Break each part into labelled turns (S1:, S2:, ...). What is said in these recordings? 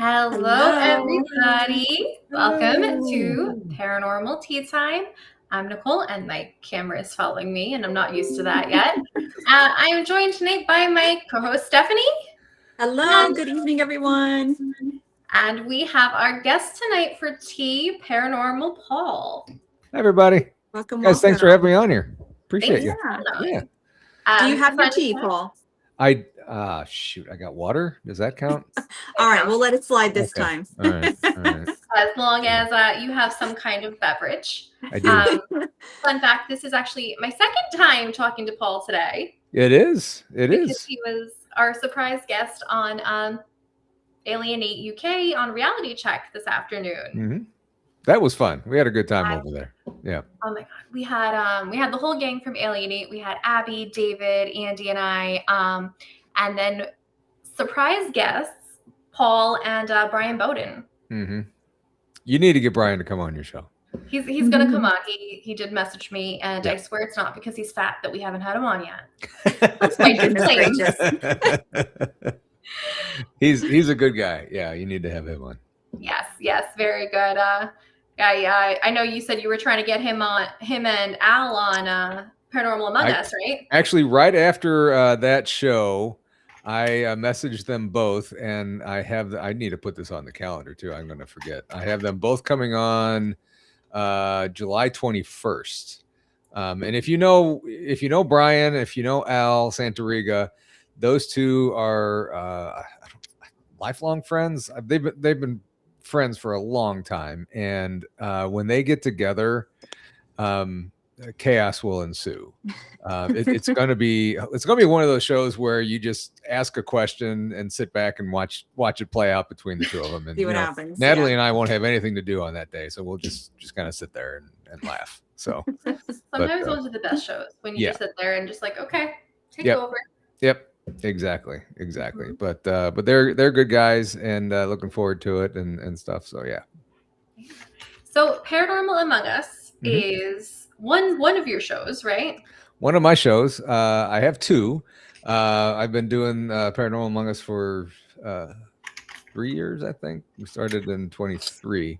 S1: Hello,
S2: Hello.
S1: everybody. Welcome to Paranormal Tea Time. I'm Nicole, and my camera is following me, and I'm not used to that yet. I am joined tonight by my co-host, Stephanie.
S2: Hello. Good evening, everyone.
S1: And we have our guest tonight for tea, Paranormal Paul.
S3: Hi, everybody.
S2: Welcome.
S3: Guys, thanks for having me on here. Appreciate
S1: Thanks
S3: you.
S1: for coming
S3: Yeah.
S2: Do you have your
S1: fun
S2: tea,
S1: fact-
S2: Paul?
S3: Shoot, I got water. Does that count?
S2: All right, we'll let it slide this
S3: Okay.
S2: time.
S3: All right.
S1: As long as you have some kind of beverage.
S3: I do.
S1: Fun fact, this is actually my second time talking to Paul today.
S3: It is.
S1: Because he was our surprise guest on Alienate UK on Reality Check this afternoon.
S3: Mm-hmm. That was fun. We had a good time over there. Yeah.
S1: Oh my god, we had the whole gang from Alienate. We had Abby, David, Andy, and I, and then surprise guests Paul and Brian Bowden.
S3: Mm-hmm. You need to get Brian to come on your show.
S1: He's gonna come on. He did message me, and I swear it's not because he's fat that we haven't had him on yet. That's my complaint.
S3: He's a good guy. Yeah, you need to have him on.
S1: Yes, very good. I know you said you were trying to get him and Al on Paranormal Among Us, right?
S3: Actually, right after that show, I messaged them both, and I need to put this on the calendar too. I'm going to forget. I have them both coming on July 21st. And if you know Brian, if you know Al Santoriga, those two are lifelong friends. They've been friends for a long time, and when they get together, chaos will ensue. It's going to be one of those shows where you just ask a question and sit back and watch it play out between the two of them. And
S2: see what happens.
S3: Natalie and I won't have anything to do on that day, so we'll just kind of sit there and laugh. So
S1: sometimes those are the best shows when you just sit there and just like, okay, take over.
S3: Yep. Exactly. But they're good guys, and looking forward to it and stuff. So yeah.
S1: So Paranormal Among Us is one of your shows, right?
S3: One of my shows. I have two. I've been doing Paranormal Among Us for 3 years, I think. We started in 23.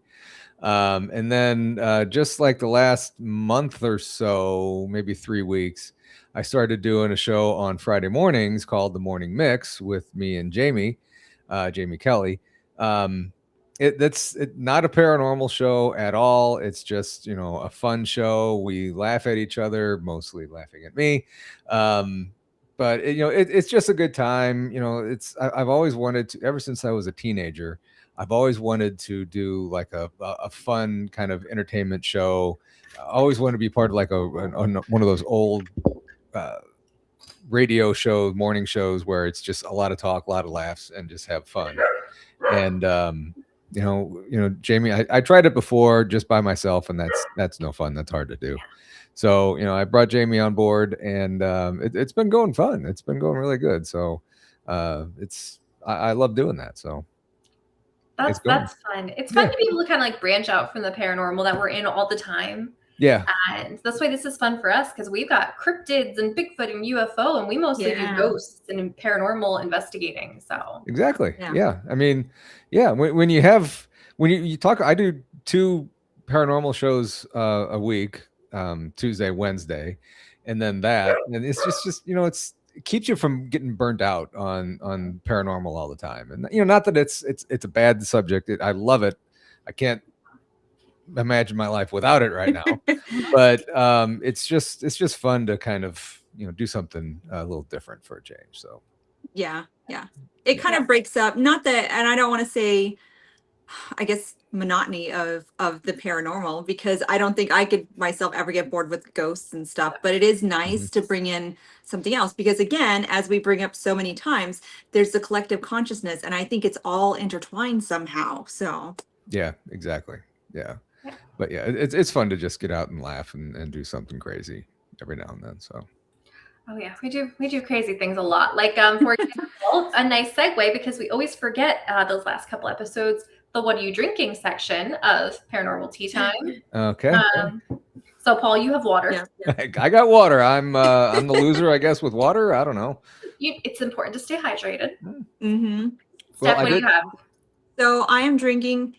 S3: And then just like the last month or so, maybe 3 weeks, I started doing a show on Friday mornings called The Morning Mix with me and Jamie Kelly. It's not a paranormal show at all. It's just, a fun show. We laugh at each other, mostly laughing at me. But it's just a good time. I've always wanted to, ever since I was a teenager, I've always wanted to do like a fun kind of entertainment show. I always wanted to be part of like one of those old radio shows, morning shows, where it's just a lot of talk, a lot of laughs, and just have fun. And Jamie, I tried it before just by myself, and that's no fun. That's hard to do. So I brought Jamie on board, and it's been going fun. It's been going really good. So I love doing that. So
S1: that's fun. It's fun to be able to kind of like branch out from the paranormal that we're in all the time.
S3: Yeah.
S1: And that's why this is fun for us, because we've got cryptids and Bigfoot and UFO, and we mostly do ghosts and paranormal investigating. So
S3: exactly. Yeah. I mean, yeah. When you talk, I do 2 paranormal shows a week, Tuesday, Wednesday, and then that, and it's just it keeps you from getting burnt out on paranormal all the time. And not that it's a bad subject. I love it. I can't imagine my life without it right now. But it's just fun to kind of do something a little different for a change. So
S2: it kind of breaks up, not that, and I don't want to say, I guess, monotony of the paranormal, because I don't think I could myself ever get bored with ghosts and stuff, but it is nice to bring in something else, because again, as we bring up so many times, there's the collective consciousness, and I think it's all intertwined somehow. So
S3: yeah, exactly. Yeah. But yeah, it's fun to just get out and laugh and do something crazy every now and then. So
S1: oh yeah, we do crazy things a lot. Like for example, a nice segue, because we always forget those last couple episodes, the "What are you drinking" section of Paranormal Tea Time.
S3: Okay.
S1: So Paul, you have water.
S3: Yeah. I got water. I'm the loser, I guess, with water. I don't know.
S1: It's important to stay hydrated.
S2: Mm-hmm.
S1: Steph, what do you have?
S2: So I am drinking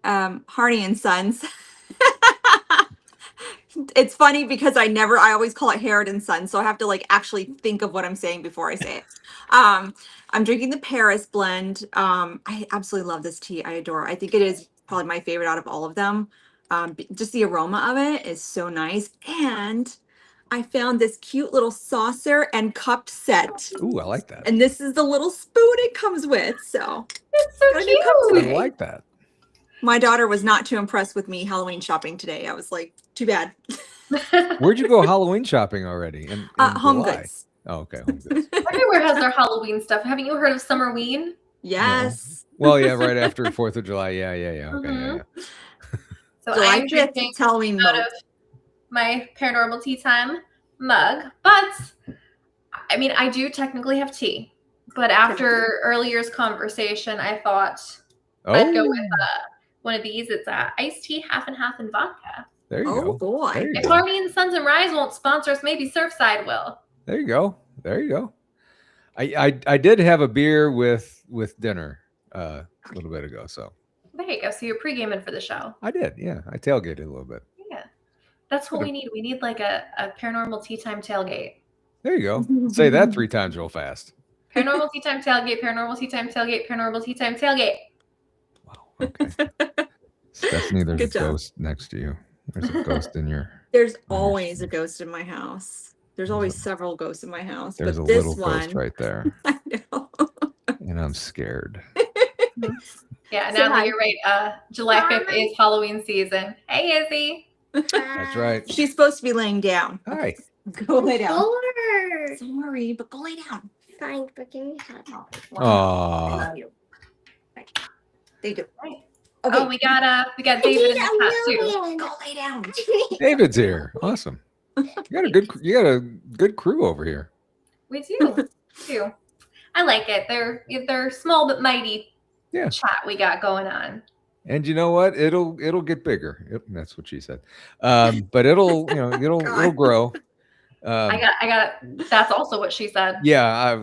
S2: Harney and Sons. It's funny because I always call it Harrod and Sons, so I have to like actually think of what I'm saying before I say it. I'm drinking the Paris blend. I absolutely love this tea. I adore it. I think it is probably my favorite out of all of them. Just the aroma of it is so nice. And I found this cute little saucer and cup set.
S3: Ooh, I like that.
S2: And this is the little spoon it comes with. So
S1: It's so
S2: got a new cup
S3: I
S2: today.
S3: like that.
S2: My daughter was not too impressed with me Halloween shopping today. I was like, too bad.
S1: cute.
S3: Where'd you go Halloween shopping already? In
S2: Home
S3: July?
S2: Goods.
S3: Oh, okay, Home Goods.
S1: Everywhere has their Halloween stuff. Haven't you heard of Summerween?
S2: Yes.
S3: Well, yeah, right after 4th of July. Yeah. Okay,
S1: Mhm.
S3: yeah.
S1: So
S2: July
S1: I'm
S2: 5th,
S1: drinking
S2: it's Halloween
S1: out
S2: mode.
S1: of my Paranormal Tea Time mug, but I mean, I do technically have tea. But after earlier's conversation, I thought I'd go
S3: Oh,
S1: with one of these. It's iced tea, half and half, and vodka.
S3: there you
S2: Oh
S3: go.
S2: boy.
S3: There you
S1: If
S3: go.
S1: Harney and Sons and Rise won't sponsor us, maybe Surfside will.
S3: There you go. There you go. I did have a beer with dinner a little bit ago, so
S1: There you go. So you're pre-gaming for the show.
S3: I did. Yeah, I tailgated a little bit.
S1: Yeah. That's what we need. We need like a Paranormal Tea Time tailgate.
S3: There you go. Say that 3 times real fast.
S1: Paranormal Tea Time tailgate, Paranormal Tea Time tailgate, Paranormal Tea Time tailgate.
S3: Wow. Okay. Stephanie, there's
S2: Good
S3: a
S2: job.
S3: ghost next to you. There's a ghost in your.
S2: There's
S3: your
S2: always a
S3: seat.
S2: ghost in my house. There's
S3: There's
S2: always
S3: a-
S2: several ghosts in my house.
S3: There's
S2: But
S3: a
S2: this
S3: little
S2: one,
S3: ghost right there,
S2: I know.
S3: and I'm scared.
S1: Yeah,
S2: Say hi.
S1: Natalie, you're right. July 5th is Halloween season. Hey, Izzy.
S3: That's right.
S2: She's supposed to be laying down.
S3: Hi.
S2: Go lay down.
S4: Or
S2: Sorry, but go lay down.
S4: fine, but give me a hug.
S2: I
S3: Aw.
S2: love you. They do.
S1: Right.
S2: Okay.
S1: Oh, we got David in the chat too.
S2: Go lay down.
S3: David's here. Awesome. You got a good crew over here.
S1: We do. too. I like it. They're small but mighty.
S3: Yeah.
S1: Chat we got going on.
S3: And you know what? It'll get bigger. Yep, that's what she said. But it'll
S2: God.
S3: grow.
S1: I got. That's also what she said.
S3: Yeah,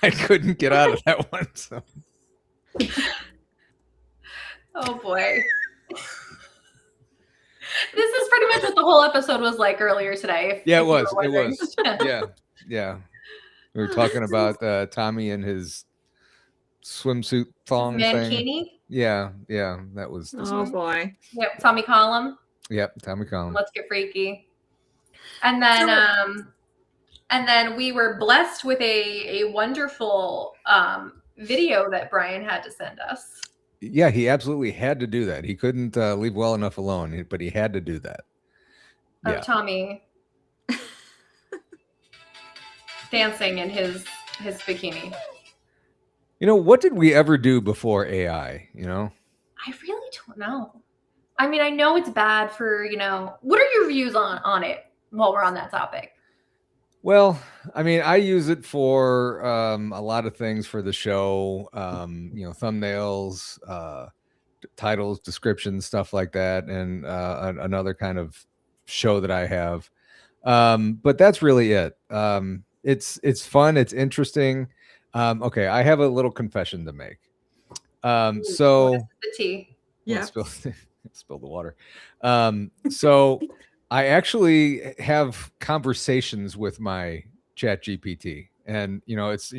S3: I couldn't get out of that one. So
S1: Oh boy. This is pretty much what the whole episode was like earlier today.
S3: yeah,
S1: if
S3: it
S1: you were
S3: was. It
S1: wondering.
S3: was. Yeah. We were talking about Tommy and his swimsuit thong thing.
S1: Mankini.
S3: Yeah, that was.
S2: Oh boy.
S1: Yep. Tommy Collum.
S3: Yep, Tommy Collins.
S1: Let's get freaky. And then we were blessed with a wonderful video that Brian had to send us.
S3: Yeah, he absolutely had to do that. He couldn't leave well enough alone, but he had to do that.
S1: Of
S3: Yeah.
S1: Tommy dancing in his bikini.
S3: You know, what did we ever do before AI? You know?
S1: I really don't know. I mean, I know it's bad for, what are your views on it while we're on that topic?
S3: Well, I mean, I use it for a lot of things for the show, thumbnails, titles, descriptions, stuff like that, and another kind of show that I have. But that's really it. It's fun. It's interesting. Okay, I have a little confession to make. So
S1: The tea.
S2: Yeah.
S3: spill the water. So I actually have conversations with my chat GPT, and it's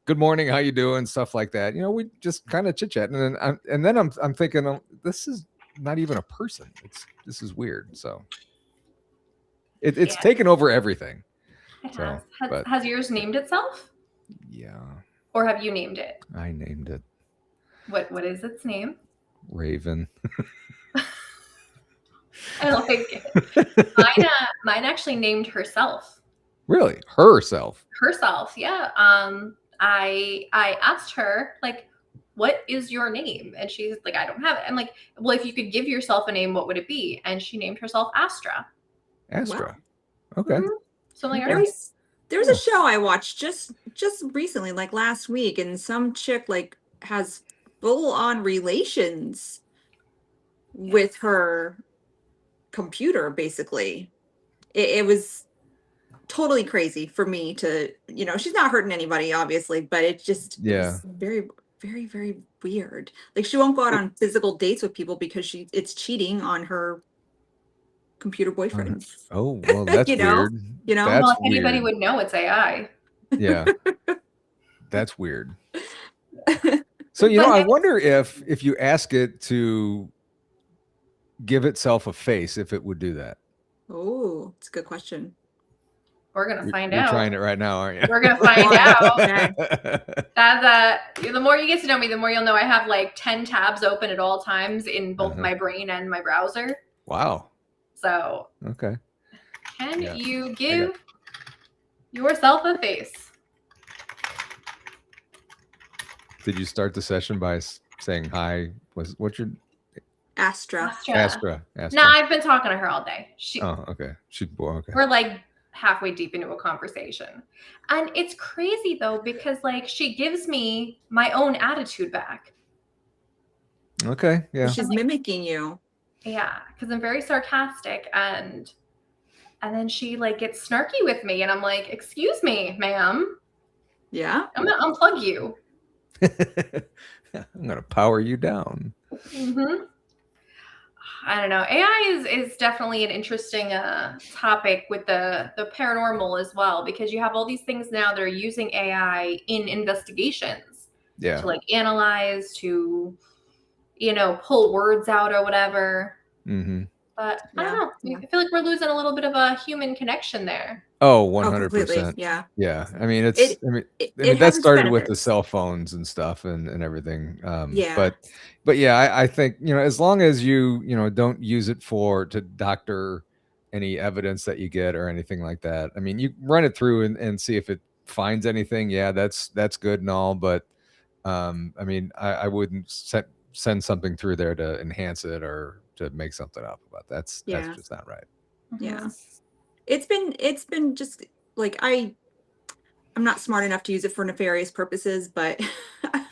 S3: good morning, how you doing, stuff like that. We just kind of chit chat, and then I'm thinking, oh, this is not even a person. This is weird. So it's
S1: Yeah.
S3: taken over everything.
S1: It
S3: So,
S1: has.
S3: but-
S1: Has yours named itself?
S3: Yeah,
S1: Or have you named it?
S3: I named it
S1: What is its name?
S3: Raven.
S1: I like it. Mine actually named herself.
S3: Really, herself.
S1: Herself, yeah. I asked her, like, what is your name? And she's like, I don't have it. I'm like, well, if you could give yourself a name, what would it be? And she named herself Astra.
S3: Astra. Okay.
S1: Mhm. So I'm like, all
S2: There
S1: right.
S2: was a show I watched just recently, like last week, and some chick like has full on relations with her computer. Basically, it was totally crazy for me to, she's not hurting anybody, obviously, but it just
S3: Yeah.
S2: was very very, very weird. Like she won't go out on physical dates with people because it's cheating on her computer boyfriend.
S3: Oh, well, that's
S2: You know?
S3: weird.
S2: You know?
S3: That's
S1: Well, if anybody
S3: weird.
S1: would know, it's AI.
S3: Yeah. That's weird. So,
S1: But
S3: I wonder if you ask it to give itself a face, if it would do that.
S2: Oh, it's a good question.
S1: we're gonna find
S3: You're
S1: out.
S3: trying it right now, aren't you?
S1: We're gonna find out.
S2: Okay.
S1: The more you get to know me, the more you'll know I have like 10 tabs open at all times in both my brain and my browser.
S3: Wow.
S1: So
S3: Okay.
S1: can
S3: Yeah.
S1: you give yourself a face?
S3: Did you start the session by saying hi? What's your
S2: Astra.
S3: Astra?
S1: No, I've been talking to her all day.
S3: Oh, okay. Okay.
S1: We're like halfway deep into a conversation. And it's crazy though, because like she gives me my own attitude back.
S3: Okay. Yeah.
S2: She's mimicking you.
S1: Yeah, because I'm very sarcastic and then she like gets snarky with me and I'm like, excuse me, ma'am.
S2: Yeah.
S1: I'm gonna unplug you.
S3: I'm gonna power you down.
S1: Mm-hmm. I don't know. AI is definitely an interesting topic with the paranormal as well, because you have all these things now that are using AI in investigations
S3: Yeah.
S1: to like analyze, to pull words out or whatever.
S3: Mm-hmm.
S1: But I don't know. I feel like we're losing a little bit of a human connection there.
S3: Oh, 100%.
S2: Yeah.
S3: Yeah. I mean,
S2: it
S3: that started with the
S2: benefits.
S3: cell phones and stuff and everything.
S2: Yeah.
S3: But yeah, I think, as long as you don't use it to doctor any evidence that you get or anything like that. I mean, you run it through and see if it finds anything. Yeah, that's good and all. But I mean, I wouldn't send something through there to enhance it or to make something up about that's just not right.
S2: Yeah. It's been just like I'm not smart enough to use it for nefarious purposes, but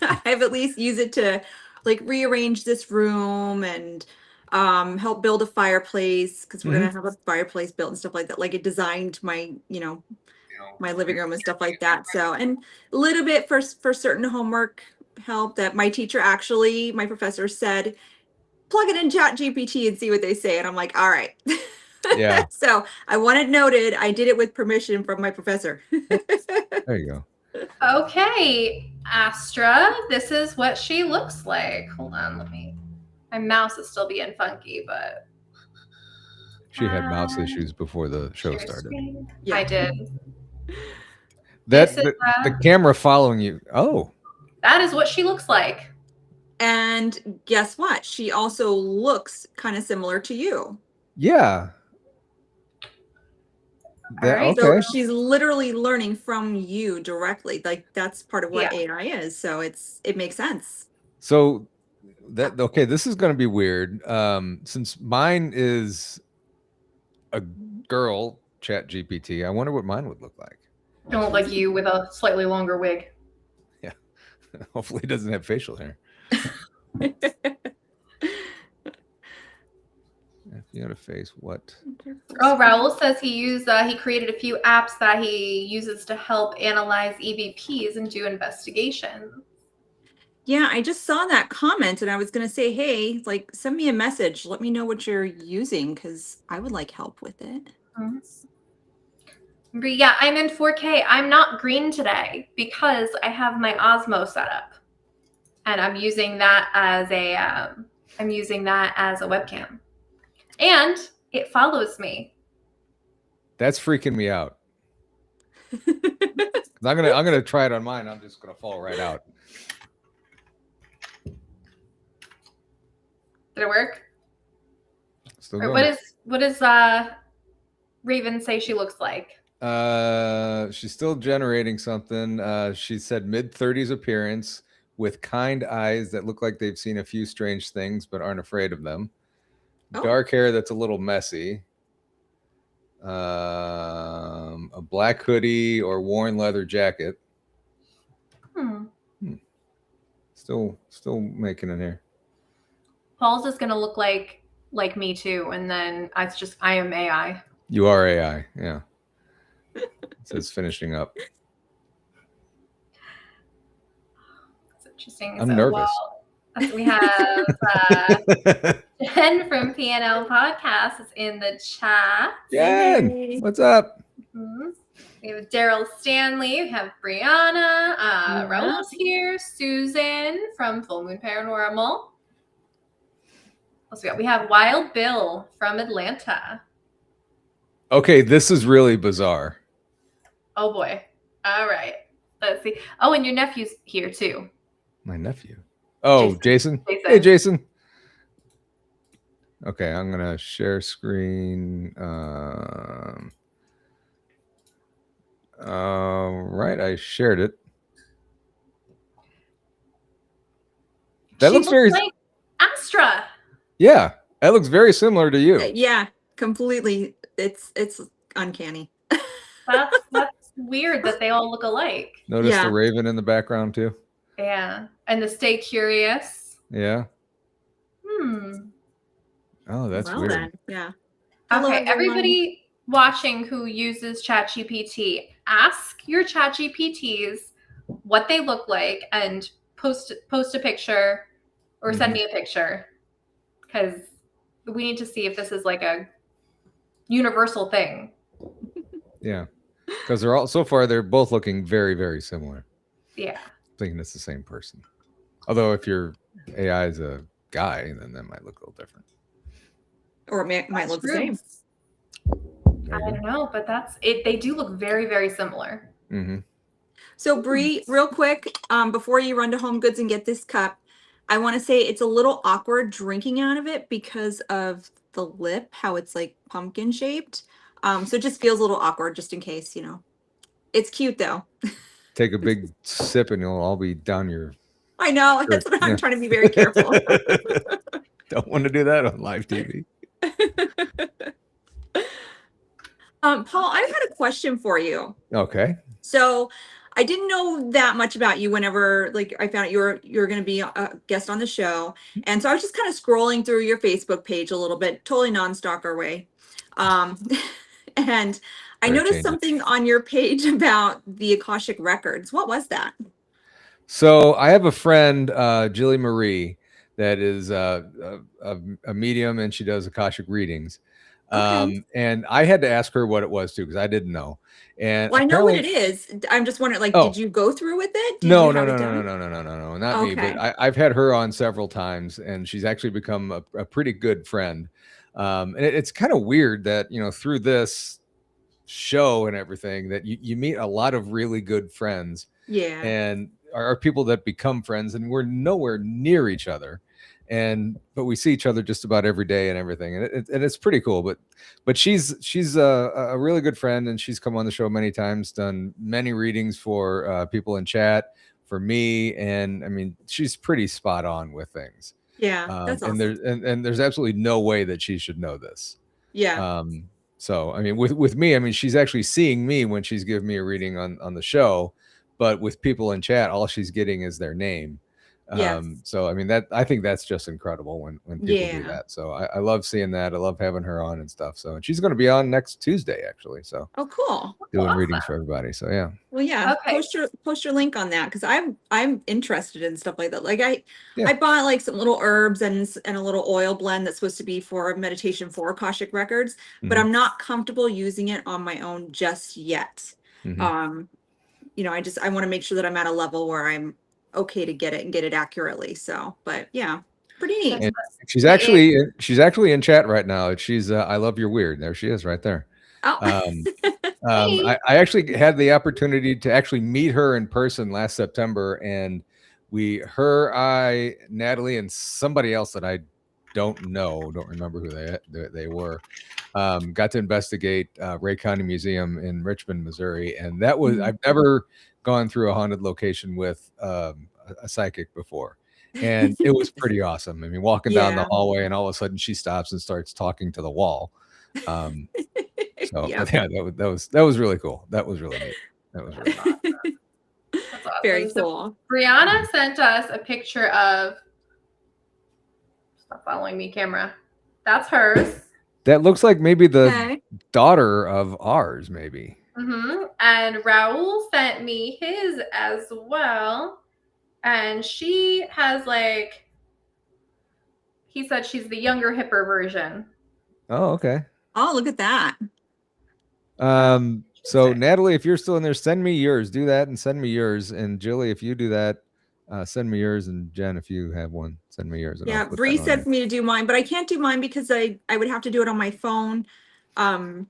S2: I've at least used it to like rearrange this room and help build a fireplace, because we're gonna have a fireplace built and stuff like that. Like it designed my my living room and stuff like that. So, and a little bit for certain homework help that my professor said, plug it in Chat GPT and see what they say. And I'm like, all right.
S3: Yeah.
S2: So I want it noted. I did it with permission from my professor.
S3: There you go.
S1: Okay, Astra, this is what she looks like. Hold on, my mouse is still being funky, but
S3: she had mouse issues before the show started.
S1: Yeah. I did.
S3: The camera following you. Oh,
S1: that is what she looks like.
S2: And guess what? She also looks kind of similar to you.
S3: Yeah.
S2: Okay. So she's literally learning from you directly. Like that's part of what AI is. So it makes sense.
S3: So this is going to be weird. Since mine is a girl Chat GPT, I wonder what mine would look like.
S1: It'll look like you with a slightly longer wig.
S3: Yeah. Hopefully it doesn't have facial hair. If you had a face, what?
S1: Oh, Raul says he created a few apps that he uses to help analyze EVPs and do investigations.
S2: Yeah, I just saw that comment and I was going to say, hey, like send me a message. Let me know what you're using because I would like help with it.
S1: Mm-hmm. Yeah, I'm in 4K. I'm not green today because I have my Osmo set up, and I'm using that as a webcam, and it follows me.
S3: That's freaking me out. I'm gonna try it on mine. I'm just gonna fall right out.
S1: Did it work?
S3: Still
S1: going. What does Raven say she looks like?
S3: She's still generating something. She said mid-30s appearance with kind eyes that look like they've seen a few strange things but aren't afraid of them. Oh. Dark hair that's a little messy. A black hoodie or worn leather jacket. Still making it here.
S1: Paul's is gonna look like me too, and then I am AI.
S3: You are AI, yeah. It says finishing up.
S1: Interesting.
S3: I'm
S1: So
S3: nervous.
S1: we have Jen from PNL Podcast is in the chat.
S3: Jen,
S2: Yay.
S3: what's up?
S1: Mhm. We have Daryl Stanley. We have Brianna.
S2: Yeah.
S1: Raul's here. Susan from Full Moon Paranormal. What's we got? We have Wild Bill from Atlanta.
S3: Okay, this is really bizarre.
S1: Oh boy. All right. Let's see. Oh, and your nephew's here too.
S3: My nephew. Oh, Jason.
S1: Jason.
S3: Hey, Jason. Okay, I'm gonna share screen. Right, I shared it. That
S1: She
S3: looks very.
S1: like Astra.
S3: Yeah, that looks very similar to you.
S2: Yeah, completely. It's uncanny.
S1: That's weird that they all look alike.
S3: Notice
S2: Yeah.
S3: the raven in the background too.
S1: Yeah. And the Stay Curious.
S3: Yeah.
S1: Hmm.
S3: Oh, that's
S2: Well
S3: weird.
S2: then, yeah. Hello,
S1: Okay,
S2: everyone.
S1: everybody watching who uses ChatGPT, ask your ChatGPTs what they look like and post a picture or send me a picture, because we need to see if this is like a universal thing.
S3: Yeah, because they're all so far they're both looking very, very similar.
S1: Yeah.
S3: Thinking it's the same person. Although if your AI is a guy, then that might look a little different.
S2: Or it might look the same.
S1: I don't know, but that's it. They do look very, very similar.
S3: Mm-hmm.
S2: So Bree, real quick, before you run to Home Goods and get this cup, I want to say it's a little awkward drinking out of it because of the lip, how it's like pumpkin shaped. So it just feels a little awkward, just in case, you know. It's cute though.
S3: Take a big sip and you'll all be down your.
S2: I know.
S3: Sure.
S2: That's what I'm
S3: Yeah.
S2: trying to be very careful.
S3: Don't want to do that on live TV.
S2: Paul, I've had a question for you.
S3: Okay.
S2: So I didn't know that much about you whenever like I found out you're going to be a guest on the show. And so I was just kind of scrolling through your Facebook page a little bit, totally non-stalker way. And I
S3: Better
S2: noticed
S3: change it.
S2: something on your page about the Akashic records. What was that?
S3: So I have a friend, Jilly Marie, that is a medium, and she does Akashic readings.
S2: Okay.
S3: And I had to ask her what it was too, because I didn't know. And
S2: Well, I know what it
S3: apparently-
S2: is. I'm just wondering, like,
S3: Oh.
S2: did you go through with it? Did
S3: No,
S2: you
S3: no,
S2: have
S3: no,
S2: it
S3: no, no,
S2: done?
S3: no, no, no, no, not me.
S2: Okay.
S3: But I've had her on several times, and she's actually become a pretty good friend. And it's kind of weird that, you know, through this show and everything, that you meet a lot of really good friends,
S2: Yeah.
S3: and are people that become friends, and we're nowhere near each other, but we see each other just about every day and everything, and it's pretty cool. But she's a really good friend, and she's come on the show many times, done many readings for people in chat, for me, and I mean, she's pretty spot on with things.
S2: Yeah. That's awesome.
S3: And there's absolutely no way that she should know this.
S2: Yeah.
S3: So I mean, with me, I mean, she's actually seeing me when she's giving me a reading on the show, but with people in chat, all she's getting is their name.
S2: Yes.
S3: So I mean, I think that's just incredible when people do
S2: Yeah.
S3: that. So I love seeing that. I love having her on and stuff. So, and she's going to be on next Tuesday actually. So
S2: Oh, cool.
S3: doing
S1: Awesome.
S3: readings for everybody. So yeah.
S2: Well, yeah.
S1: Okay.
S2: Post your link on that because I'm interested in stuff like that. Like
S3: Yeah.
S2: I bought like some little herbs and a little oil blend that's supposed to be for meditation for Akashic records, but
S3: Mhm.
S2: I'm not comfortable using it on my own just yet.
S3: Mhm.
S2: You know, I want to make sure that I'm at a level where I'm okay to get it and get it accurately. So, but yeah, pretty neat.
S3: And she's actually in chat right now. She's I love your weird. There she is right there.
S2: Oh,
S1: Hey.
S3: I actually had the opportunity to actually meet her in person last September, and I, Natalie, and somebody else that I don't remember who they were, got to investigate Ray County Museum in Richmond, Missouri, and that was I've never gone through a haunted location with a psychic before. And it was pretty awesome. I mean, walking down the
S2: Yeah.
S3: hallway, and all of a sudden she stops and starts talking to the wall. So
S2: Yeah.
S3: yeah, that was really cool. That was really neat. That was really neat.
S1: That's awesome.
S2: Very
S1: So
S2: cool.
S1: Brianna sent us a picture of. Stop following me, camera. That's hers.
S3: That looks like maybe the
S2: Okay.
S3: daughter of ours, maybe.
S1: And Raul sent me his as well. and she has like, he said she's the younger, hipper version.
S3: Oh, okay.
S2: Oh, look at that.
S3: So Natalie, if you're still in there, send me yours. Do that and send me yours. And Jilly, if you do that, send me yours. And Jen, if you have one, send me yours. And
S2: Yeah,
S3: I'll put
S2: Bree
S3: that on
S2: said
S3: there.
S2: for me to do mine, but I can't do mine because I would have to do it on my phone. And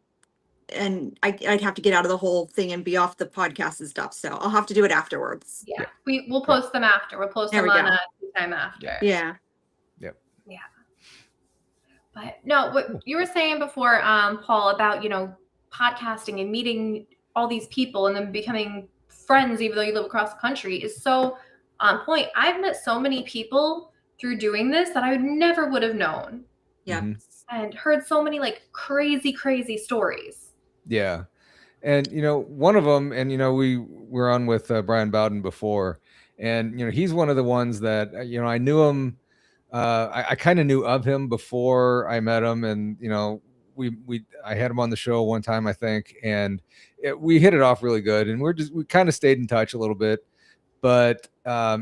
S2: I'd have to get out of the whole thing and be off the podcast and stuff. So I'll have to do it afterwards.
S1: Yeah, we'll post them after. We'll post
S2: There
S1: them
S2: we
S1: on
S2: go.
S1: time after.
S2: Yeah.
S3: Yep.
S1: Yeah. But no, what you were saying before, Paul, about, you know, podcasting and meeting all these people and then becoming friends, even though you live across the country, is so on point. I've met so many people through doing this that I never would have known.
S2: Yeah.
S3: Mhm.
S1: And heard so many like crazy stories.
S3: Yeah. And, you know, one of them, and, you know, we were on with Brian Bowden before, and, you know, he's one of the ones that, you know, I knew him. I kind of knew of him before I met him. And, you know, I had him on the show one time, I think, and we hit it off really good. And we kind of stayed in touch a little bit, but I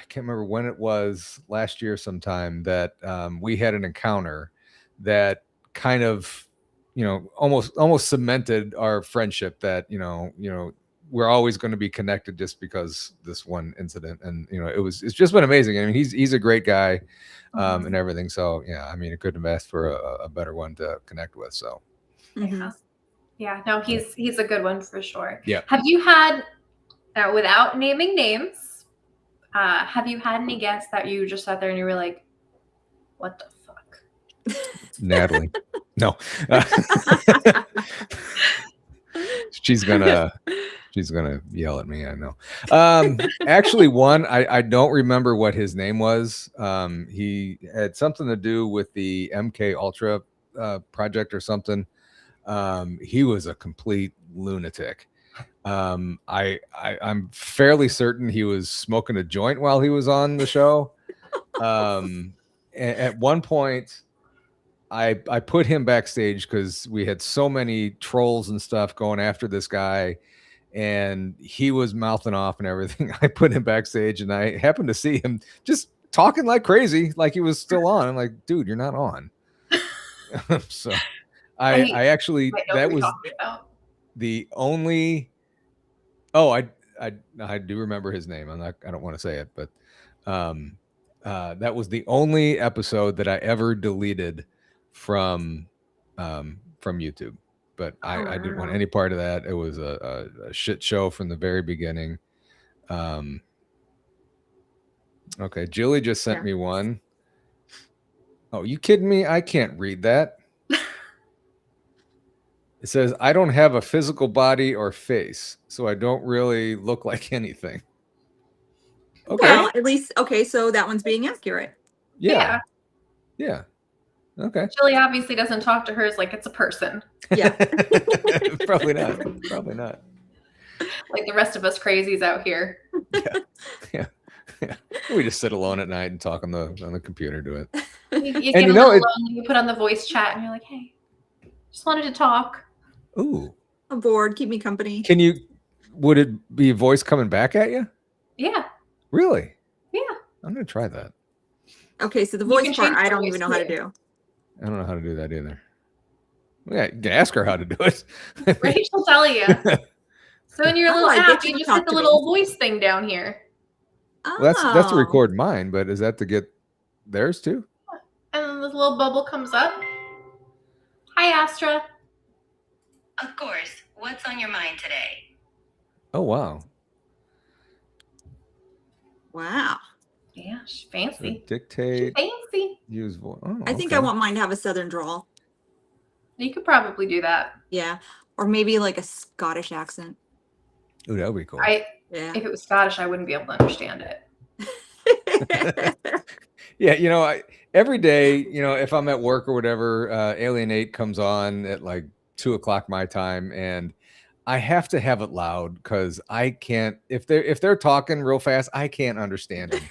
S3: can't remember when it was, last year sometime, that we had an encounter that kind of, you know, almost cemented our friendship, that, you know, we're always going to be connected just because this one incident. And, you know, it's just been amazing. I mean, he's a great guy, and everything. So yeah, I mean, it couldn't have asked for a better one to connect with. So
S2: Mhm.
S1: Yeah, no, he's a good one for sure.
S3: Yeah.
S1: Have you had, without naming names, have you had any guests that you just sat there and you were like, what the fuck?
S3: Natalie, no, she's gonna yell at me. I know. Actually, one, I don't remember what his name was. He had something to do with the MK Ultra project or something. He was a complete lunatic. I'm fairly certain he was smoking a joint while he was on the show. At one point, I put him backstage because we had so many trolls and stuff going after this guy, and he was mouthing off and everything. I put him backstage, and I happened to see him just talking like crazy, like he was still on. I'm like, dude, you're not on. So I actually, that was the only. Oh, I do remember his name. I don't want to say it, but that was the only episode that I ever deleted from YouTube. But I didn't want any part of that. It was a shit show from the very beginning. Okay, Julie just sent me one. Oh, you kidding me? I can't read that. It says, I don't have a physical body or face, so I don't really look like anything. Okay.
S2: Well, at least, okay, so that one's being accurate.
S3: Yeah. Okay.
S1: Julie obviously doesn't talk to hers like it's a person.
S2: Yeah.
S3: Probably not.
S1: Like the rest of us crazies out here.
S3: Yeah. We just sit alone at night and talk on the computer, do it.
S1: You get a little lonely, you put on the voice chat and you're like, hey, just wanted to talk.
S3: Ooh.
S2: I'm bored. Keep me company.
S3: Would it be a voice coming back at you?
S1: Yeah.
S3: Really?
S1: Yeah.
S3: I'm going to try that.
S2: Okay, so the voice part, I don't even know how to do.
S3: I don't know how to do that either. Yeah, you can ask her how to do it.
S1: Rachel tell you. So in your little app, you just hit the little voice thing down here.
S2: Oh.
S3: Well, that's to record mine, but is that to get theirs too?
S1: And then this little bubble comes up. Hi, Astra.
S5: Of course. What's on your mind today?
S3: Oh, wow.
S2: Wow.
S1: Yeah, she's fancy.
S3: So dictate.
S1: She's fancy.
S3: Use voice. Oh,
S2: I think I want mine to have a southern drawl.
S1: You could probably do that.
S2: Yeah. Or maybe like a Scottish accent.
S3: Ooh, that would be cool.
S2: Yeah.
S1: If it was Scottish, I wouldn't be able to understand it.
S3: Yeah, every day, if I'm at work or whatever, Alien 8 comes on at like 2:00 my time, and I have to have it loud because I can't. If they're talking real fast, I can't understand them.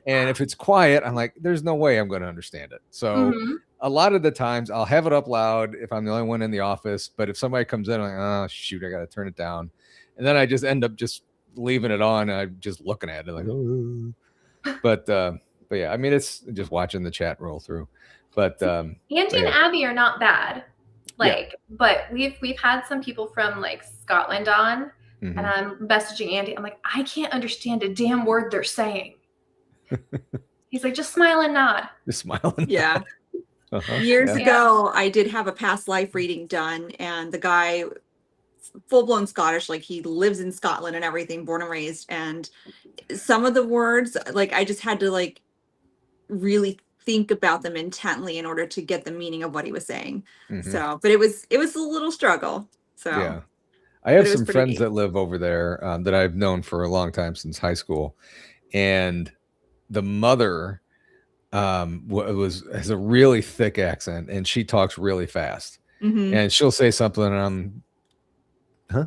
S3: And if it's quiet, I'm like, there's no way I'm going to understand it. So a lot of the times I'll have it up loud if I'm the only one in the office. But if somebody comes in, I'm like, oh shoot, I got to turn it down. And then I just end up just leaving it on. I'm just looking at it like, oh. But yeah, I mean, it's just watching the chat roll through. But
S1: Andy
S3: but
S1: and
S3: yeah.
S1: Abby are not bad. But we've had some people from like Scotland on,
S3: Mhm.
S1: and I'm messaging Andy. I'm like, I can't understand a damn word they're saying. He's like, just smile and nod.
S3: Just smiling.
S2: Yeah.
S3: Uh-huh.
S2: Years
S3: Yeah.
S2: ago, I did have a past life reading done, and the guy, full blown Scottish, like he lives in Scotland and everything, born and raised. And some of the words, like I just had to like really think about them intently in order to get the meaning of what he was saying.
S3: Mhm.
S2: So, but it was a little struggle. So
S3: Yeah. I have
S2: But it was
S3: some
S2: pretty
S3: friends
S2: neat.
S3: that live over there that I've known for a long time, since high school, and the mother has a really thick accent, and she talks really fast,
S2: Mhm.
S3: and she'll say something, and I'm, huh?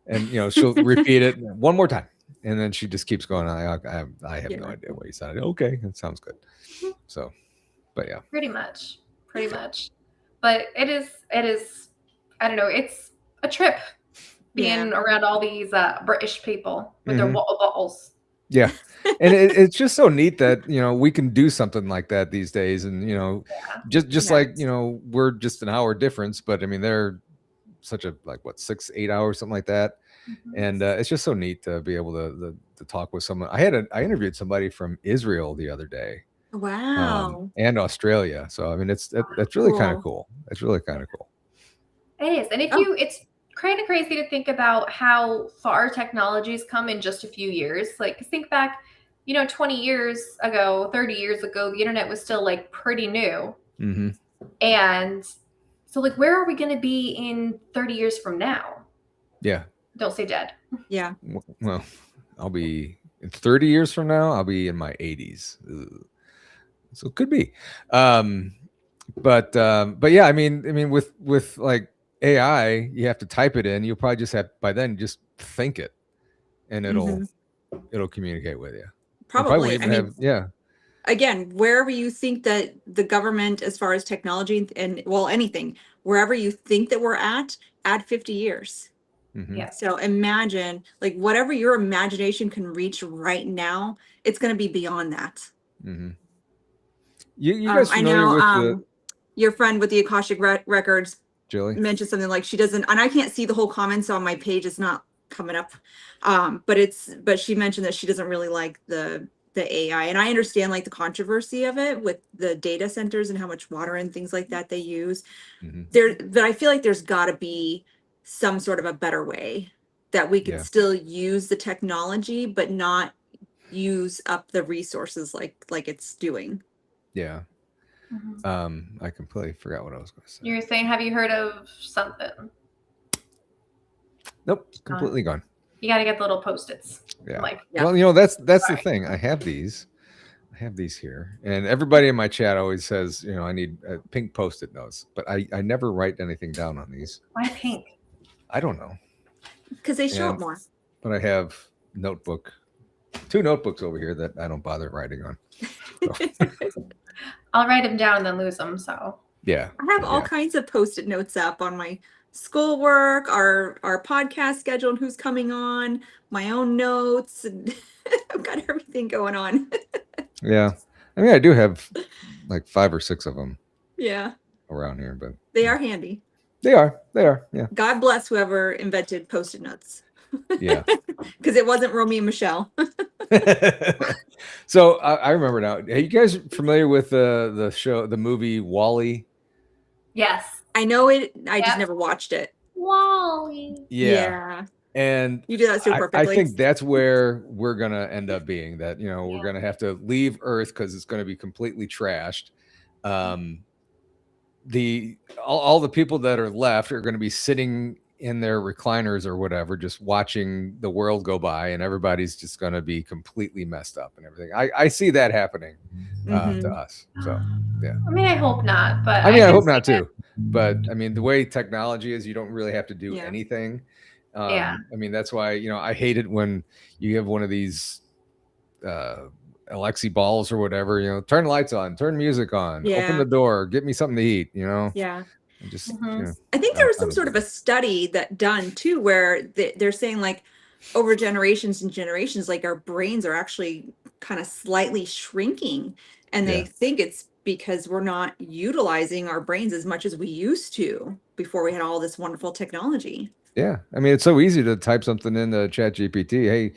S3: And she'll repeat it one more time, and then she just keeps going. I have
S2: Yeah.
S3: no idea what you said. Okay, that sounds good. So, but yeah.
S1: Pretty much. But it is. I don't know. It's a trip being around all these British people with their
S3: Mhm.
S1: water bottles.
S3: Yeah. And it's just so neat that we can do something like that these days, and just
S2: Yeah.
S3: like we're just an hour difference, but I mean they're such a, like, what, 6-8 hours, something like that. And it's just so neat to be able to talk with someone. I interviewed somebody from Israel the other day,
S2: Wow.
S3: and Australia. So I mean that's really kind of
S2: Cool.
S3: cool. It's really kind of cool.
S1: It is. And it's kind of crazy to think about how far technology's come in just a few years. Like, think back, 20 years ago, 30 years ago, the internet was still like pretty new.
S3: Mm-hmm.
S1: And so, like, where are we going to be in 30 years from now?
S3: Yeah.
S1: Don't say dead.
S2: Yeah.
S3: Well, I'll be in 30 years from now. I'll be in my 80s. Ugh. So it could be. But yeah, I mean, with like AI, you have to type it in. You'll probably just have, by then, just think it, and it'll communicate with you.
S2: Probably.
S3: Even have, yeah.
S2: Again, wherever you think that the government, as far as technology and anything, wherever you think that we're at, add 50 years.
S3: Mhm.
S1: Yeah.
S2: So imagine, like, whatever your imagination can reach right now, it's going to be beyond that.
S3: Mm-hmm. You guys
S2: I
S3: familiar
S2: know
S3: with
S2: your friend with the Akashic Records
S3: Jilly?
S2: mentioned something like she doesn't, and I can't see the whole comments on my page. It's not coming up. But she mentioned that she doesn't really like the AI, and I understand like the controversy of it with the data centers and how much water and things like that they use.
S3: Mm-hmm.
S2: But I feel like there's got to be some sort of a better way that we could still use the technology, but not use up the resources like it's doing.
S3: Yeah. I completely forgot what I was going to say.
S1: You're saying, have you heard of something?
S3: Nope, completely gone.
S1: You got to get the little Post-its.
S3: Yeah.
S1: Like,
S3: Well, that's the thing. I have these here, and everybody in my chat always says, I need pink Post-it notes, but I never write anything down on these.
S1: why pink?
S3: I don't know.
S2: Because they show up more.
S3: But I have two notebooks over here that I don't bother writing on. So.
S1: I'll write them down and then lose them. So
S3: Yeah.
S2: I have all kinds of Post-it notes up on my schoolwork, our podcast schedule, and who's coming on, my own notes, and I've got everything going on.
S3: Yeah. I mean, I do have like 5 or 6 of them.
S2: Yeah.
S3: Around here, but
S2: they are handy.
S3: They are. Yeah.
S2: God bless whoever invented Post-it notes.
S3: Yeah.
S2: Because it wasn't Romeo and Michelle.
S3: So I remember now. Are you guys familiar with the movie Wall-E?
S1: yes.
S2: I know it. I just never watched it.
S1: Wall-E.
S2: Yeah.
S3: And
S2: you do that so perfectly.
S3: I think that's where we're gonna end up being. That we're gonna have to leave Earth because it's gonna be completely trashed. All the people that are left are gonna be sitting in their recliners or whatever, just watching the world go by, and everybody's just gonna be completely messed up and everything. I see that happening to us. So yeah.
S1: I mean, I hope not, but
S3: I hope not too. But I mean, the way technology is, you don't really have to do anything. I mean, that's why, I hate it when you have one of these Alexi balls or whatever, turn the lights on, turn music on, open the door, get me something to eat,
S2: Yeah.
S3: Just,
S2: I think there was some sort of a study that done too, where they're saying like over generations and generations, like our brains are actually kind of slightly shrinking, and they
S3: Yeah.
S2: think it's because we're not utilizing our brains as much as we used to before we had all this wonderful technology.
S3: Yeah. I mean, it's so easy to type something into Chat GPT. Hey,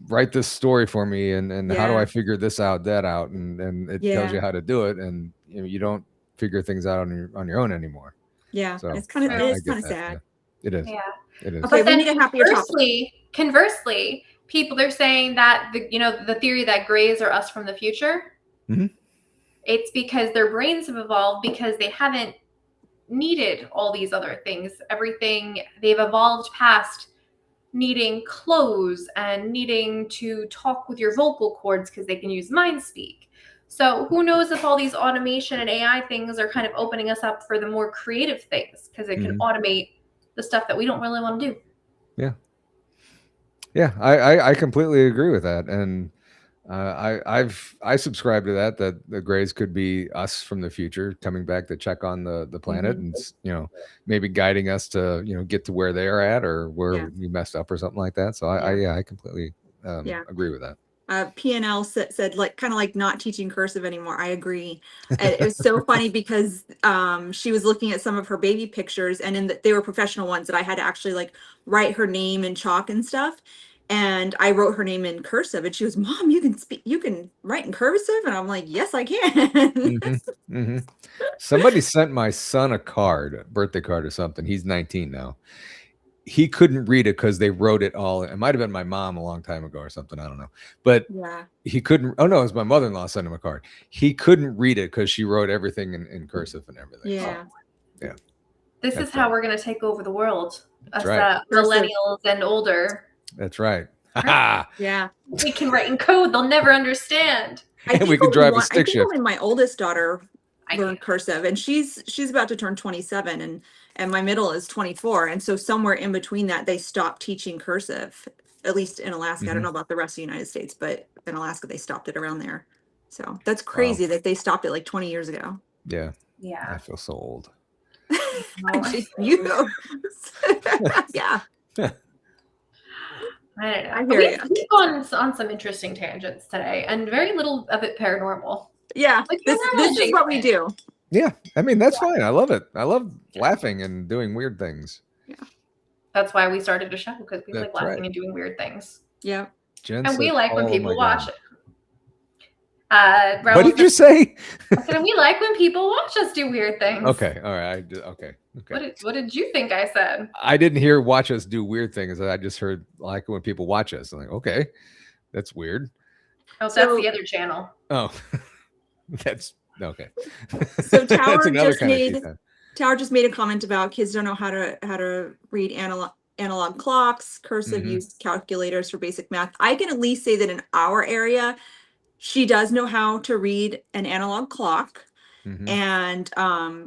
S3: write this story for me, and how do
S2: Yeah.
S3: I figure this out, that out, and it tells
S2: Yeah.
S3: you how to do it, and you don't figure things out on your own anymore.
S2: Yeah,
S3: So
S2: it's kind of, it
S1: True.
S3: I
S2: is
S3: get
S2: kind of
S3: that.
S2: sad.
S3: Yeah. It is.
S1: Yeah.
S3: It is.
S2: Okay,
S1: But
S2: we
S1: then
S2: need a happier topic.
S1: conversely, people are saying that the theory that grays are us from the future.
S3: Mhm.
S1: It's because their brains have evolved because they haven't needed all these other things. Everything they've evolved past needing clothes and needing to talk with your vocal cords because they can use mind speak. So who knows if all these automation and AI things are kind of opening us up for the more creative things because it can automate the stuff that we don't really want to do.
S3: Yeah, I completely agree with that, and I subscribe to that the Greys could be us from the future coming back to check on the planet, and maybe guiding us to get to where they're at or where
S2: Yeah.
S3: we messed up or something like that. So I completely
S2: Yeah.
S3: agree with that.
S2: PNL said like kind of like not teaching cursive anymore. I agree. And it was so funny because she was looking at some of her baby pictures, and they were professional ones that I had to actually like write her name in chalk and stuff. And I wrote her name in cursive, and she was, "Mom, you can write in cursive," and I'm like, "Yes, I can."
S3: Somebody sent my son a birthday card or something. He's 19 now. He couldn't read it because they wrote it all. It might have been my mom a long time ago or something. I don't know. But
S2: Yeah.
S3: he couldn't. Oh, no, it was my mother-in-law sent him a card. He couldn't read it because she wrote everything in cursive and everything.
S2: Yeah.
S3: Yeah.
S1: This
S3: That's
S1: is how
S3: right.
S1: we're going to take over the world. Us
S3: right.
S1: millennials and older.
S3: That's right. Ha
S2: Yeah.
S1: We can write in code they'll never understand.
S3: And we can drive a stick
S2: I think
S3: shift.
S2: only my oldest daughter
S1: I
S2: learned
S1: can't.
S2: cursive, and she's about to turn 27, and my middle is 24, and so somewhere in between that they stopped teaching cursive, at least in Alaska. I don't know about the rest of the United States, but in Alaska they stopped it around there. So that's crazy that they stopped it like 20 years ago.
S3: Yeah.
S1: Yeah.
S3: I feel so old.
S2: You yeah.
S1: I don't know.
S2: I
S1: But
S2: hear ya.
S1: we've gone on some interesting tangents today, and very little of it paranormal.
S2: Yeah,
S1: Like
S2: this
S1: paranormal
S2: is what we
S1: adjacent.
S2: do.
S3: Yeah. I mean, that's fine. I love it. I love laughing and doing weird things.
S1: That's why we started a show, because we like
S3: That's
S1: laughing
S3: right.
S1: and doing weird things.
S2: Yeah.
S3: Jen
S1: And we
S3: said,
S1: like when
S3: "Oh
S1: people
S3: my
S1: watch
S3: God."
S1: it. Raul
S3: What did you
S1: said,
S3: say?
S1: I said, and we like when people watch us do weird things.
S3: Okay. All right. Okay.
S1: What did you think I said?
S3: I didn't hear watch us do weird things. I just heard like when people watch us. I'm like, okay, that's weird.
S1: Oh, that's
S2: So-
S1: the other channel.
S3: Oh, that's okay.
S2: So
S3: That's
S2: Tower
S3: another
S2: just
S3: kind of
S2: made
S3: tea time.
S2: Tower just made a comment about kids don't know how to read analog clocks, cursive, use calculators for basic math. I can at least say that in our area, she does know how to read an analog clock. And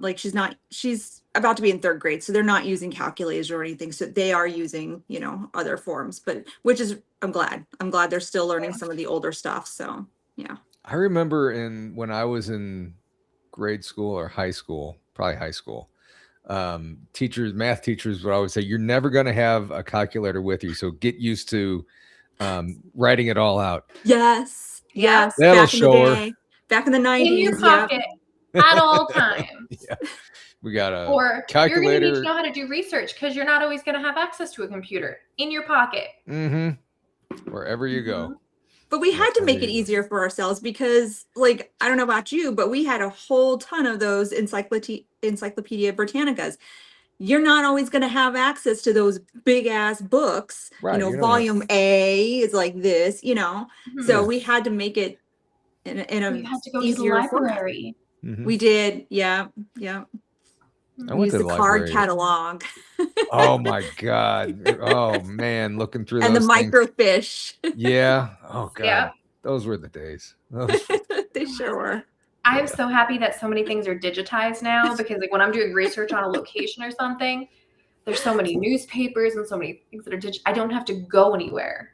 S2: like she's about to be in 3rd grade, so they're not using calculators or anything, so they are using other forms, but which is I'm glad they're still learning some of the older stuff. So yeah.
S3: I remember when I was in grade school or high school, probably high school, math teachers would always say, "You're never going to have a calculator with you, so get used to writing it all out."
S2: Yes.
S3: That'll
S2: Back in the
S3: show her.
S2: day, back in the 90s.
S1: In your pocket at all times.
S3: Yeah. We got a
S1: Or
S3: calculator.
S1: you're going to need to know how to do research because you're not always going to have access to a computer in your pocket.
S3: Wherever you go.
S2: But we had to make it easier for ourselves because, like, I don't know about you, but we had a whole ton of those Encyclopedia Britannicas. You're not always going to have access to those big ass books.
S3: Right, you don't
S2: volume A is like this, So
S3: Yeah.
S2: we had to make it in a
S1: You had to go to the
S2: easier format.
S1: library.
S2: We did. Yeah.
S3: I
S2: We
S3: went
S2: used
S3: to
S2: the
S3: the
S2: card
S3: library.
S2: catalog
S3: Oh my God. Oh man, looking through
S2: and the
S3: those things.
S2: microfiche.
S3: Yeah. Oh God.
S1: Yeah.
S3: Those were the days.
S2: They sure were.
S1: I'm so happy that so many things are digitized now because like when I'm doing research on a location or something, there's so many newspapers and so many things that are digital. I don't have to go anywhere.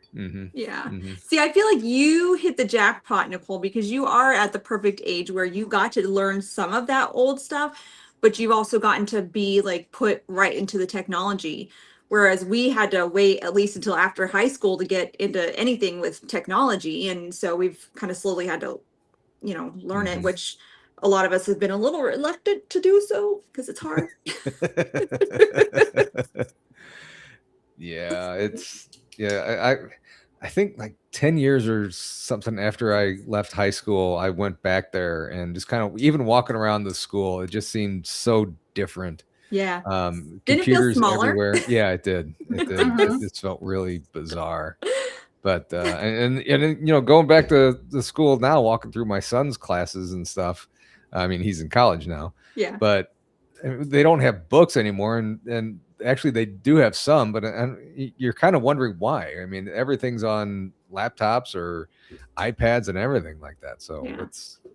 S2: Yeah. See, I feel like you hit the jackpot, Nicole, because you are at the perfect age where you got to learn some of that old stuff, but you've also gotten to be like put right into the technology. Whereas we had to wait at least until after high school to get into anything with technology. And so we've kind of slowly had to, learn it, which a lot of us have been a little reluctant to do so because it's hard.
S3: Yeah, I think like 10 years or something after I left high school, I went back there and just kind of even walking around the school, it just seemed so different.
S2: Yeah. Didn't it feel
S3: Computers
S2: smaller?
S3: everywhere. Yeah, it did. It did. It
S1: Mhm.
S3: just felt really bizarre. But and then, going back to the school now, walking through my son's classes and stuff. I mean, he's in college now,
S2: Yeah.
S3: but they don't have books anymore, and actually they do have some, but and you're kind of wondering why. I mean, everything's on laptops or iPads and everything like that. So
S2: Yeah.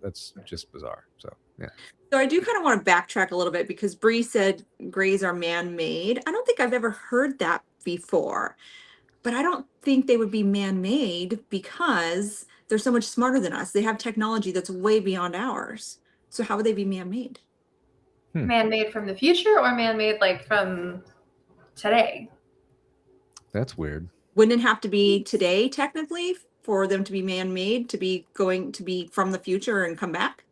S3: that's just bizarre. So yeah.
S2: So I do kind of want to backtrack a little bit because Bree said grays are man-made. I don't think I've ever heard that before, but I don't think they would be man-made because they're so much smarter than us. They have technology that's way beyond ours. So how would they be man-made?
S1: Man-made from the future or man-made like from today?
S3: That's weird.
S2: Wouldn't it have to be today technically for them to be man-made, to be going to be from the future and come back?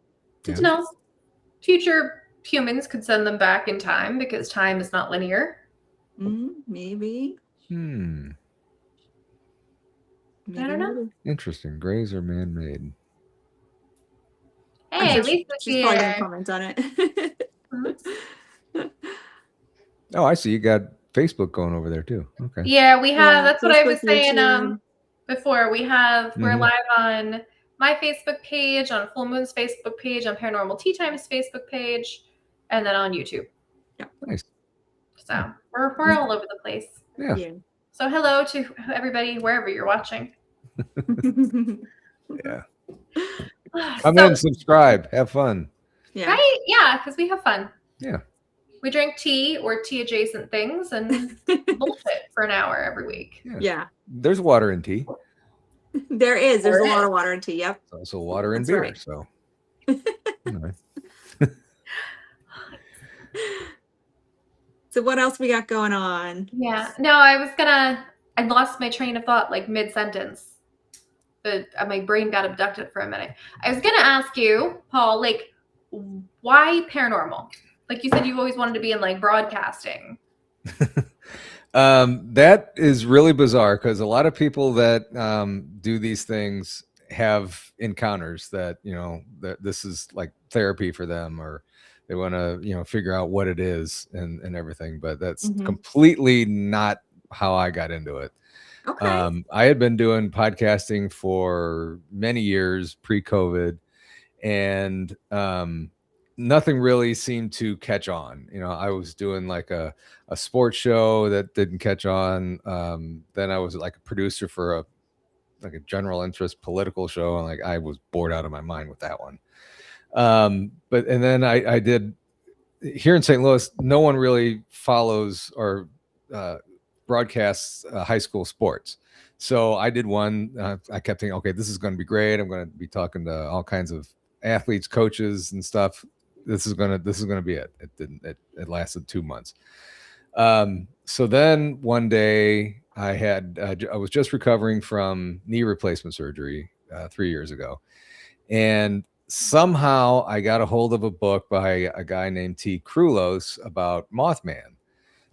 S3: Yeah.
S1: No, future humans could send them back in time because time is not linear.
S2: Maybe.
S1: I don't know.
S3: Interesting. Grays are man-made.
S1: Hey,
S2: sure
S1: Lisa's
S2: She's probably gonna
S1: here.
S2: comment on it.
S3: Oh, I see. You got Facebook going over there too. Okay.
S1: Yeah, we have. That's what I was
S2: Facebook,
S1: saying
S2: YouTube.
S1: before. We're
S3: Mhm.
S1: live on my Facebook page, on Full Moon's Facebook page, on Paranormal Tea Time's Facebook page, and then on YouTube.
S3: Nice.
S1: So we're all over the place.
S3: Yeah.
S2: Yeah.
S1: So hello to everybody wherever you're watching.
S3: Yeah. Come
S1: So-
S3: in, subscribe, have fun.
S2: Yeah.
S1: Right? Yeah, because we have fun.
S3: Yeah.
S1: We drink tea or tea adjacent things and bullshit for an hour every week.
S2: Yeah.
S3: There's water in tea.
S2: There's
S1: There
S2: a lot
S1: is.
S2: of water in tea. Yep.
S3: There's also water in
S2: That's
S3: beer.
S2: right.
S3: So anyway.
S2: So what else we got going on?
S1: Yeah. No, I lost my train of thought like mid-sentence. But my brain got abducted for a minute. I was gonna ask you, Paul, like, why paranormal? Like you said, you've always wanted to be in like broadcasting.
S3: That is really bizarre because a lot of people that do these things have encounters that that this is like therapy for them, or they want to figure out what it is and everything. But that's completely not how I got into it.
S2: Okay.
S3: I had been doing podcasting for many years pre-COVID, and nothing really seemed to catch on. I was doing like a sports show that didn't catch on. Then I was like a producer for a general interest political show, and like I was bored out of my mind with that one. But then I did here in St. Louis. No one really follows or broadcasts high school sports. So I did one. I kept thinking, okay, this is going to be great. I'm going to be talking to all kinds of athletes, coaches, and stuff. This is gonna be it. It didn't. It lasted 2 months. So then one day I was just recovering from knee replacement surgery 3 years ago, and somehow I got a hold of a book by a guy named T. Krulos about Mothman.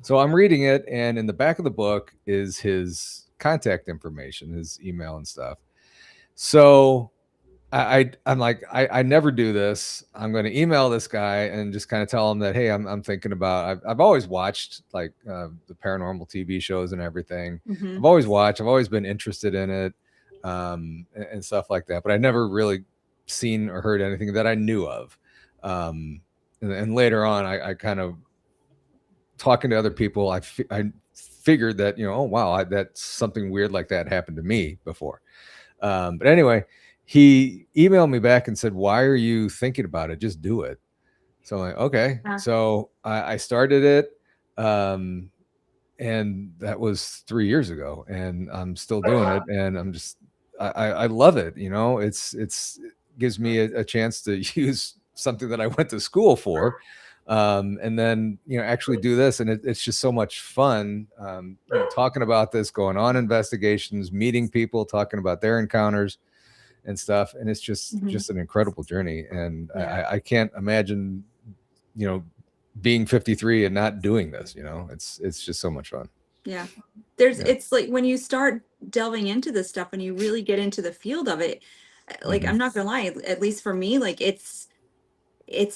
S3: So I'm reading it, and in the back of the book is his contact information, his email and stuff. So I'm like, I never do this. I'm going to email this guy and just kind of tell him that, hey, I'm thinking about. I've always watched like the paranormal TV shows and everything. I've always watched. I've always been interested in it, and stuff like that. But I never really seen or heard anything that I knew of. And later on, I kind of talking to other people, I figured that, oh, wow, that's something weird like that happened to me before. But anyway, he emailed me back and said, why are you thinking about it? Just do it. So I'm like, okay. So I started it. And that was 3 years ago, and I'm still doing it. And I'm just, I love it. It gives me a chance to use something that I went to school for. And then, actually do this. And it's just so much fun, talking about this, going on investigations, meeting people, talking about their encounters and stuff. And it's just an incredible journey. And I can't imagine, being 53 and not doing this. It's just so much fun.
S2: Yeah. It's like when you start delving into this stuff and you really get into the field of it, like, I'm not gonna lie, at least for me, like it's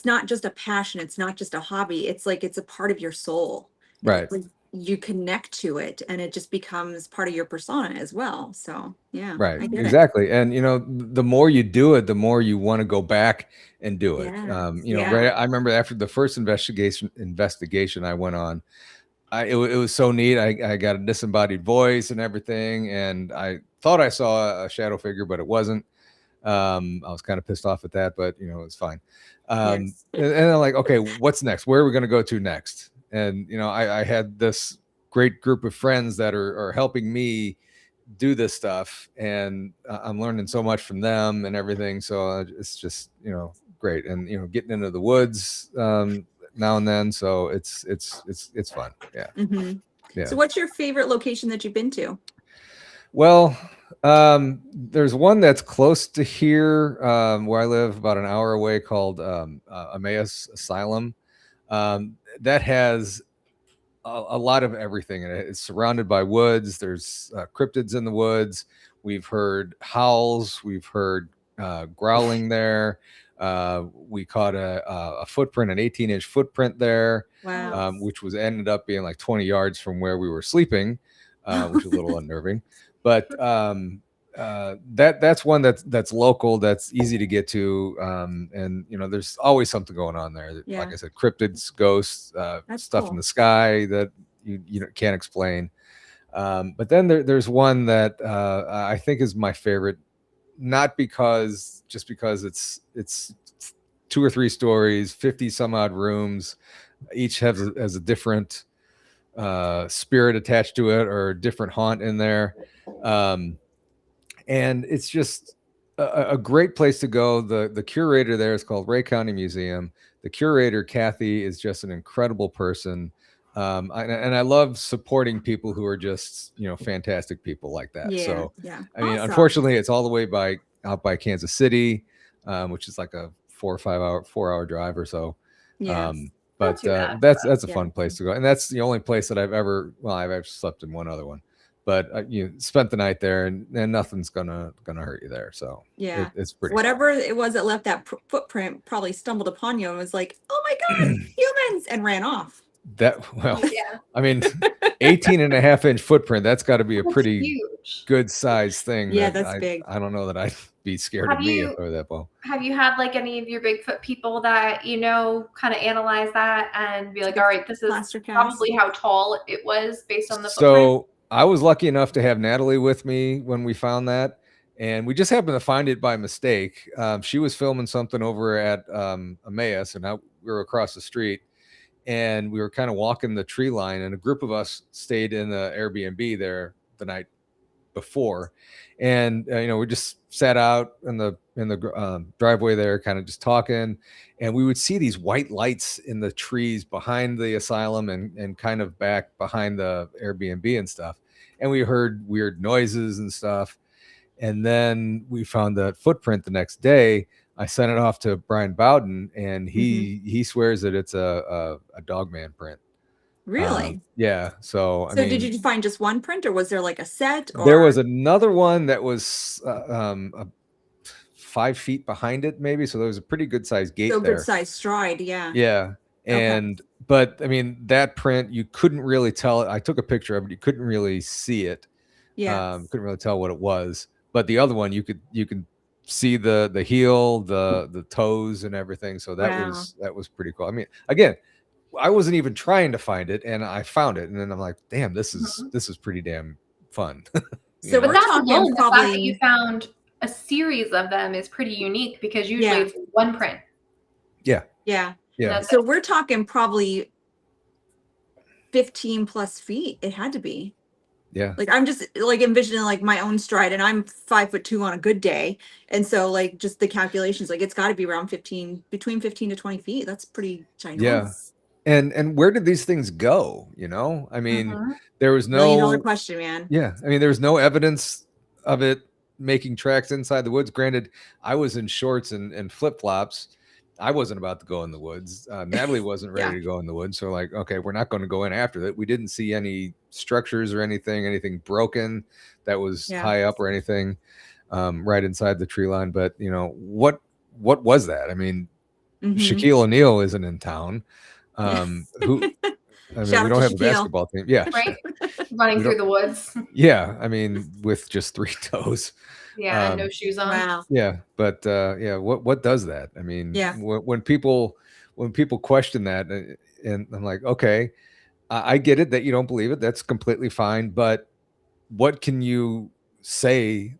S2: not just a passion, it's not just a hobby, it's like it's a part of your soul.
S3: Right.
S2: Like, you connect to it and it just becomes part of your persona as well. So yeah,
S3: Right.
S2: I get it.
S3: Exactly. And the more you do it, the more you want to go back and do it.
S2: Yes.
S3: Right. I remember after the first investigation I went on, it was so neat. I got a disembodied voice and everything, and I thought I saw a shadow figure, but it wasn't. I was kind of pissed off at that, but it's fine.
S2: Yes.
S3: And I'm like, okay, what's next? Where are we going to go to next? And I had this great group of friends that are helping me do this stuff, and I'm learning so much from them and everything. So it's just great, and getting into the woods now and then. So it's fun. Yeah. Yeah.
S2: So what's your favorite location that you've been to?
S3: Well, there's one that's close to here, where I live, about an hour away, called Emmaus Asylum. That has a lot of everything in it. It's surrounded by woods. There's cryptids in the woods. We've heard howls. We've heard growling there. We caught a footprint, an 18-inch footprint there.
S2: Wow.
S3: Which ended up being like 20 yards from where we were sleeping, which is a little unnerving. But that's one that's local, that's easy to get to, and there's always something going on there.
S2: Yeah.
S3: Like I said, cryptids, ghosts, stuff
S2: cool.
S3: in the sky that you can't explain. But then there's one that I think is my favorite, not just because it's 2 or 3 stories, 50 some odd rooms, each has a different spirit attached to it, or a different haunt in there. And it's just a great place to go. The curator there is called Ray County Museum. The curator, Kathy, is just an incredible person. And I love supporting people who are just, fantastic people like that.
S2: Yeah,
S3: So,
S2: yeah.
S3: I mean,
S2: Awesome.
S3: unfortunately, it's all the way out by Kansas City, which is like a 4-hour drive or so.
S2: Yeah.
S3: But
S1: too bad,
S3: that's a
S2: yeah.
S3: fun place to go. And that's the only place that I've ever slept in one other one, but spent the night there, and nothing's gonna hurt you there. So
S2: Yeah.
S3: it's pretty
S2: Whatever it was that left that footprint probably stumbled upon you and was like, oh my God, humans, and ran off.
S1: Yeah.
S3: I mean, 18.5-inch footprint, that's got to be a
S1: That's
S3: pretty
S1: huge.
S3: good size thing.
S2: Yeah, that's big.
S3: I don't know that I'd be scared
S1: Have
S3: of me
S1: you-
S3: if I were that ball.
S1: Have you had like any of your Bigfoot people that kind of analyze that and be like, all right, this is
S2: Plaster cast.
S1: probably how tall it was based on the footprint?
S3: So I was lucky enough to have Natalie with me when we found that, and we just happened to find it by mistake. She was filming something over at Emmaus, and we were across the street, and we were kind of walking the tree line, and a group of us stayed in the Airbnb there the night before, and we just sat out in the driveway there, kind of just talking, and we would see these white lights in the trees behind the asylum and kind of back behind the Airbnb and stuff, and we heard weird noises and stuff. And then we found that footprint the next day. I sent it off to Brian Bowden, and he swears that it's a Dogman print.
S2: Really?
S3: Yeah. So I
S2: So
S3: mean,
S2: did you find just one print, or was there like a set? Or...
S3: There was another one that was 5 feet behind it, maybe. So there was a pretty good sized gate
S2: so
S3: there.
S2: good size stride, yeah.
S3: Yeah. And but I mean, that print, you couldn't really tell it. I took a picture of it. You couldn't really see it.
S2: Yeah.
S3: Couldn't really tell what it was. But the other one, you could see the heel, the toes, and everything. So that was pretty cool. I mean, again, I wasn't even trying to find it, and I found it, and then I'm like, damn, this is pretty damn fun.
S2: So
S1: But
S2: we're
S1: that's
S2: talking
S1: alone, the fact that
S2: probably
S1: you found a series of them is pretty unique, because usually it's one print.
S2: yeah.
S1: That's
S2: So we're talking probably 15 plus feet. It had to be.
S3: Yeah.
S2: Like I'm just like envisioning like my own stride, and I'm 5'2" on a good day. And so like just the calculations, like it's gotta be around between 15 to 20 feet. That's pretty
S3: Yeah.
S2: ginormous.
S3: And where did these things go? You know, I mean,
S1: Mhm.
S3: there was
S2: $1 million
S3: no,
S2: question, man.
S3: yeah, I mean, there was no evidence of it making tracks inside the woods. Granted, I was in shorts and flip flops. I wasn't about to go in the woods. Natalie wasn't ready
S2: Yeah.
S3: to go in the woods. So, like, okay, we're not going to go in after that. We didn't see any structures or anything broken that was
S2: Yeah.
S3: high up or anything right inside the tree line. But, you know, what was that? I mean,
S2: Mhm.
S3: Shaquille O'Neal isn't in town. Who, I mean,
S2: Shout
S3: we
S2: out
S3: don't
S2: to
S3: have a
S2: Shaquille.
S3: basketball team. Yeah.
S1: Right? Running
S3: We
S1: through
S3: don't,
S1: the woods.
S3: yeah. I mean, with just 3 toes.
S1: Yeah, and no shoes on.
S2: Wow.
S3: Yeah, but yeah, what does that? I mean,
S2: Yeah.
S3: when people question that, and I'm like, okay, I get it that you don't believe it. That's completely fine. But what can you say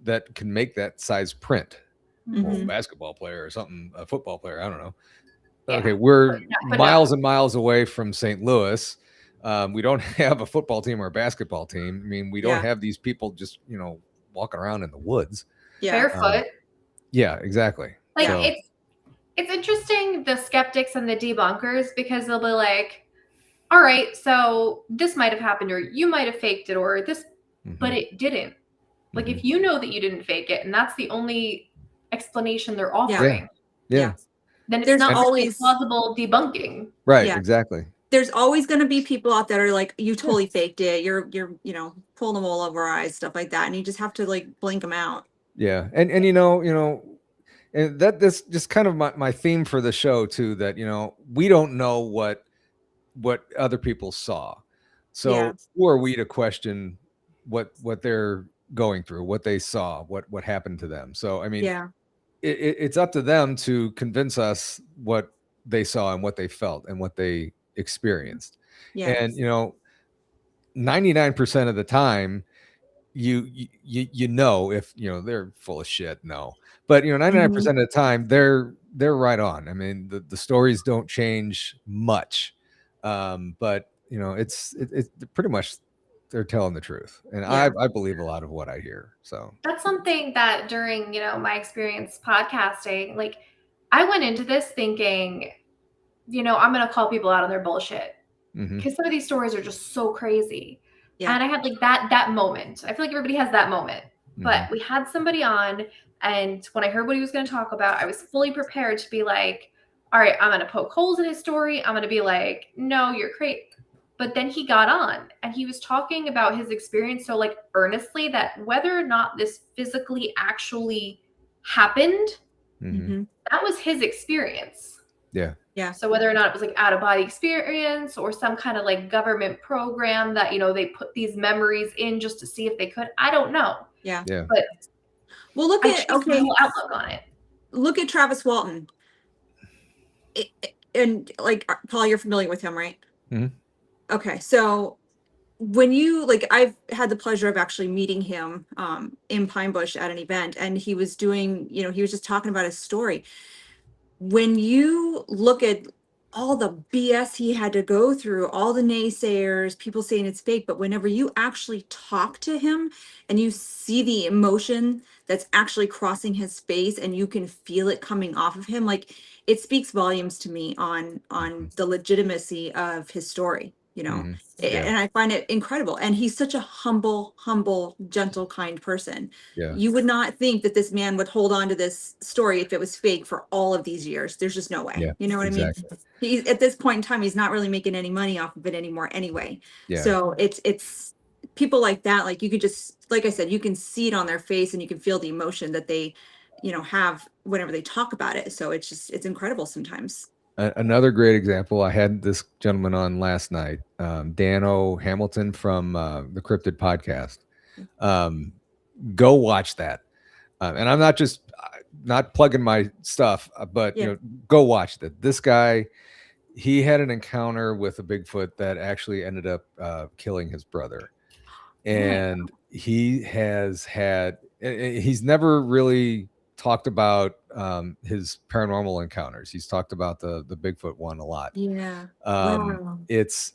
S3: that can make that size print? Well,
S2: Mhm.
S3: basketball player or something, a football player. I don't know.
S1: Yeah.
S3: Okay, we're
S1: But
S3: miles
S1: no.
S3: and miles away from St. Louis. We don't have a football team or a basketball team. I mean, we don't
S2: Yeah.
S3: have these people just walking around in the woods.
S2: Yeah.
S1: Barefoot.
S3: Yeah, exactly.
S1: Like
S2: Yeah.
S3: So
S1: it's interesting, the skeptics and the debunkers, because they'll be like, all right, so this might have happened, or you might have faked it, or this, but
S3: mhm,
S1: it didn't. Like,
S3: mhm.
S1: if you know that you didn't fake it, and that's the only explanation they're offering,
S3: Yeah.
S1: then it's
S2: There's
S1: not really
S2: always
S1: plausible debunking.
S3: Right,
S2: Yeah.
S3: exactly.
S2: there's always going to be people out there like, you totally faked it. You're pulling the wool over our eyes, stuff like that. And you just have to like blink them out.
S3: Yeah. And and that's just kind of my theme for the show too, that we don't know what other people saw.
S2: Yeah.
S3: So who are we to question what they're going through, what they saw, what happened to them? So I mean,
S2: Yeah.
S3: it's up to them to convince us what they saw and what they felt and what they experienced.
S2: Yeah.
S3: And 99% of the time you know if they're full of shit. No, but 99% of the time they're right on. I mean, the stories don't change much, but it's pretty much they're telling the truth, and
S2: Yeah.
S3: I believe a lot of what I hear. So
S1: That's something that during, my experience podcasting, like, I went into this thinking, I'm going to call people out on their bullshit,
S3: mhm,
S1: because some of these stories are just so crazy.
S2: Yeah.
S1: And I had like that moment. I feel like everybody has that moment. But
S3: mhm,
S1: we had somebody on, and when I heard what he was going to talk about, I was fully prepared to be like, all right, I'm going to poke holes in his story. I'm going to be like, no, you're crazy. But then he got on and he was talking about his experience so like earnestly, that whether or not this physically actually happened,
S3: mhm.
S1: that was his experience.
S3: Yeah.
S2: Yeah.
S1: So whether or not it was like out of body experience or some kind of like government program that, they put these memories in just to see if they could, I don't know.
S2: Yeah.
S3: Yeah.
S1: But
S2: Well, look
S1: I
S2: at,
S1: changed my
S2: okay,
S1: whole outlook on it.
S2: look at Travis Walton. And like, Paul, you're familiar with him, right?
S3: Mhm.
S2: Okay. So when you like, I've had the pleasure of actually meeting him in Pine Bush at an event, and he was doing, he was just talking about his story. When you look at all the BS he had to go through, all the naysayers, people saying it's fake, but whenever you actually talk to him and you see the emotion that's actually crossing his face and you can feel it coming off of him, like it speaks volumes to me on the legitimacy of his story,
S3: Mhm. Yeah.
S2: and I find it incredible. And he's such a humble, gentle, kind person.
S3: Yeah.
S2: You would not think that this man would hold on to this story if it was fake for all of these years. There's just no way.
S3: Yeah.
S2: You know what I
S3: Exactly.
S2: mean? He's at this point in time, he's not really making any money off of it anymore anyway.
S3: Yeah.
S2: So it's people like that, like you could just, like I said, you can see it on their face and you can feel the emotion that they, have whenever they talk about it. So it's incredible sometimes.
S3: Another great example. I had this gentleman on last night, Dan O. Hamilton from the Cryptid podcast. Go watch that. And I'm not just not plugging my stuff, but
S2: Yeah.
S3: go watch that. This guy, he had an encounter with a Bigfoot that actually ended up killing his brother. And he has had, he's never really talked about his paranormal encounters. He's talked about the Bigfoot one a lot.
S2: Yeah.
S3: Um, it's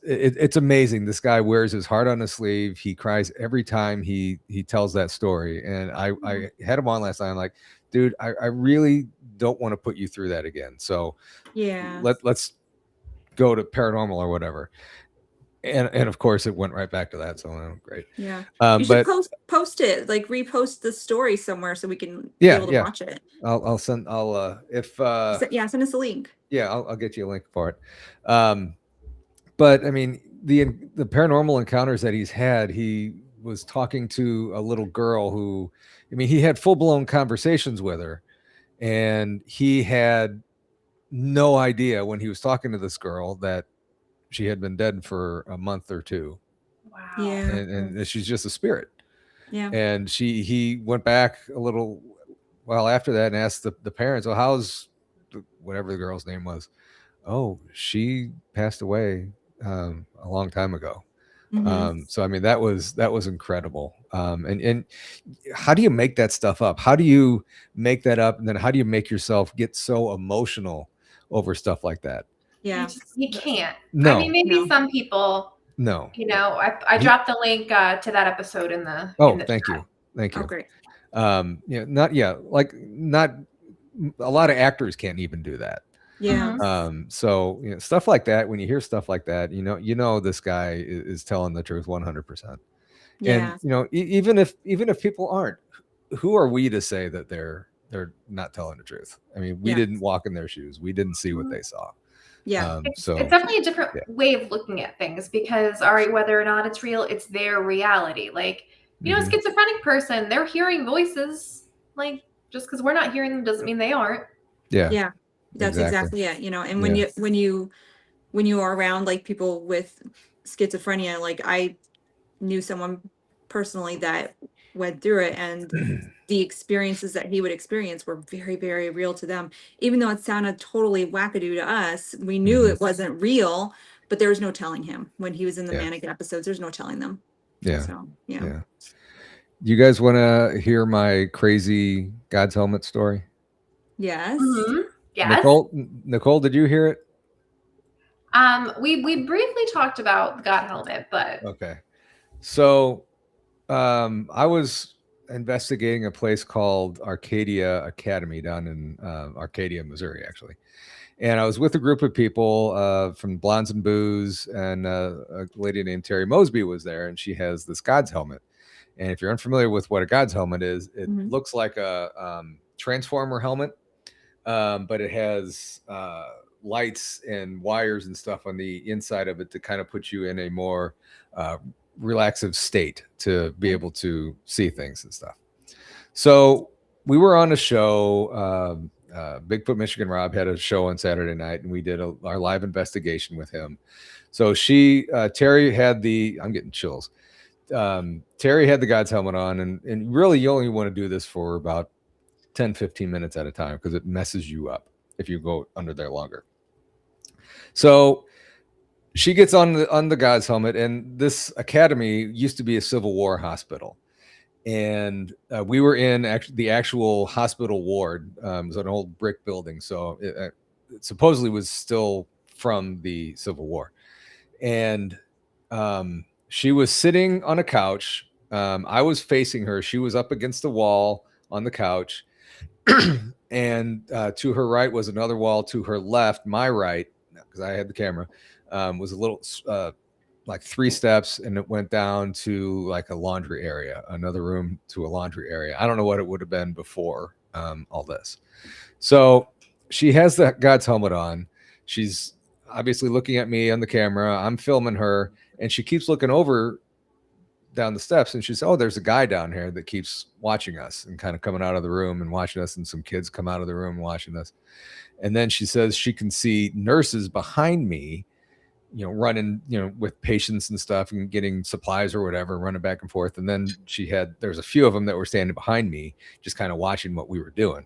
S3: amazing. This guy wears his heart on his sleeve. He cries every time he tells that story. And I had him on last night. I'm like, dude, I really don't want to put you through that again. So
S2: Yeah.
S3: let's go to paranormal or whatever. And of course it went right back to that. So great.
S2: Yeah. You should
S3: But
S2: post it, like repost the story somewhere so we can be
S3: Yeah,
S2: able to
S3: yeah.
S2: watch it.
S3: I'll send if
S2: Send us a link.
S3: yeah, I'll get you a link for it. But I mean, the paranormal encounters that he's had, he was talking to a little girl who, I mean, he had full-blown conversations with her, and he had no idea when he was talking to this girl that she had been dead for a month or two.
S1: Wow.
S2: Yeah.
S3: And she's just a spirit.
S2: Yeah.
S3: And he went back a little while after that and asked the parents, well, how's whatever the girl's name was? Oh, she passed away a long time ago. So I mean, that was incredible. And how do you make that stuff up? How do you make that up? And then how do you make yourself get so emotional over stuff like that?
S2: Yeah.
S1: You can't.
S3: No.
S1: I mean, maybe
S2: No.
S1: some people,
S3: No.
S1: you know, I dropped the link to that episode in the
S3: Thank
S1: chat.
S3: you. Thank you.
S2: Oh, great.
S3: Not a lot of actors can't even do that.
S2: Yeah.
S1: Mhm.
S3: So stuff like that, when you hear stuff like that, you know this guy is telling the truth 100%.
S2: Yeah.
S3: And even if people aren't, who are we to say that they're not telling the truth? I mean, we
S2: Yeah.
S3: didn't walk in their shoes. We didn't see what they saw.
S2: Yeah.
S1: It's definitely a different way of looking at things because, all right, whether or not it's real, it's their reality. Like, you know, a schizophrenic person, they're hearing voices. Like, just because we're not hearing them doesn't mean they aren't.
S3: Yeah.
S2: Yeah. That's exactly it. You know, and when you are around like people with schizophrenia, like I knew someone personally that went through it, and the experiences that he would experience were very, very real to them. Even though it sounded totally wackadoo to us, we knew it wasn't real, but there was no telling him when he was in the manic episodes. There's no telling them.
S3: Yeah.
S2: So, yeah.
S3: You guys want to hear my crazy God's helmet story?
S2: Yes.
S1: Mm-hmm. Yes.
S3: Nicole, did you hear it?
S1: We briefly talked about the God helmet, but
S3: Okay. So I was investigating a place called Arcadia Academy down in Arcadia, Missouri, actually. And I was with a group of people from Blondes and Booze, and a lady named Terry Mosby was there, and she has this God's helmet. And if you're unfamiliar with what a God's helmet is, it looks like a transformer helmet, but it has lights and wires and stuff on the inside of it to kind of put you in a more relaxive state to be able to see things and stuff. So we were on a show. Bigfoot Michigan Rob had a show on Saturday night, and we did our live investigation with him. So Terry had I'm getting chills. Terry had the God's helmet on, and really you only want to do this for about 10-15 minutes at a time because it messes you up if you go under there longer. So she gets on the God's helmet, and this academy used to be a Civil War hospital, and we were in the actual hospital ward. It was an old brick building, so it supposedly was still from the Civil War. And she was sitting on a couch. I was facing her. She was up against the wall on the couch. And to her right was another wall. To her left, my right, because I had the camera, was a little like 3 steps, and it went down to like a laundry area, another room to a laundry area. I don't know what it would have been before all this. So she has the God's helmet on. She's obviously looking at me on the camera. I'm filming her, and she keeps looking over down the steps, and she says, oh, there's a guy down here that keeps watching us and kind of coming out of the room and watching us, and some kids come out of the room and watching us. And then she says she can see nurses behind me, running, with patients and stuff and getting supplies or whatever, running back and forth. And then there's a few of them that were standing behind me, just kind of watching what we were doing.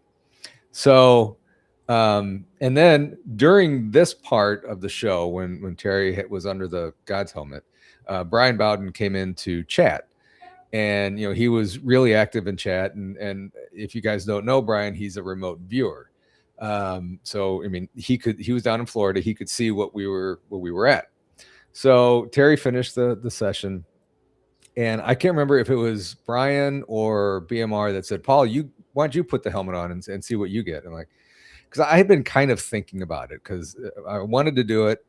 S3: So, and then during this part of the show, when Terry was under the God's helmet, Brian Bowden came in to chat, and he was really active in chat, and if you guys don't know Brian, he's a remote viewer. So I mean, he was down in Florida. He could see what we were at. So Terry finished the session, and I can't remember if it was Brian or BMR that said, Paul, why don't you put the helmet on and see what you get? I'm like, because I had been kind of thinking about it because I wanted to do it,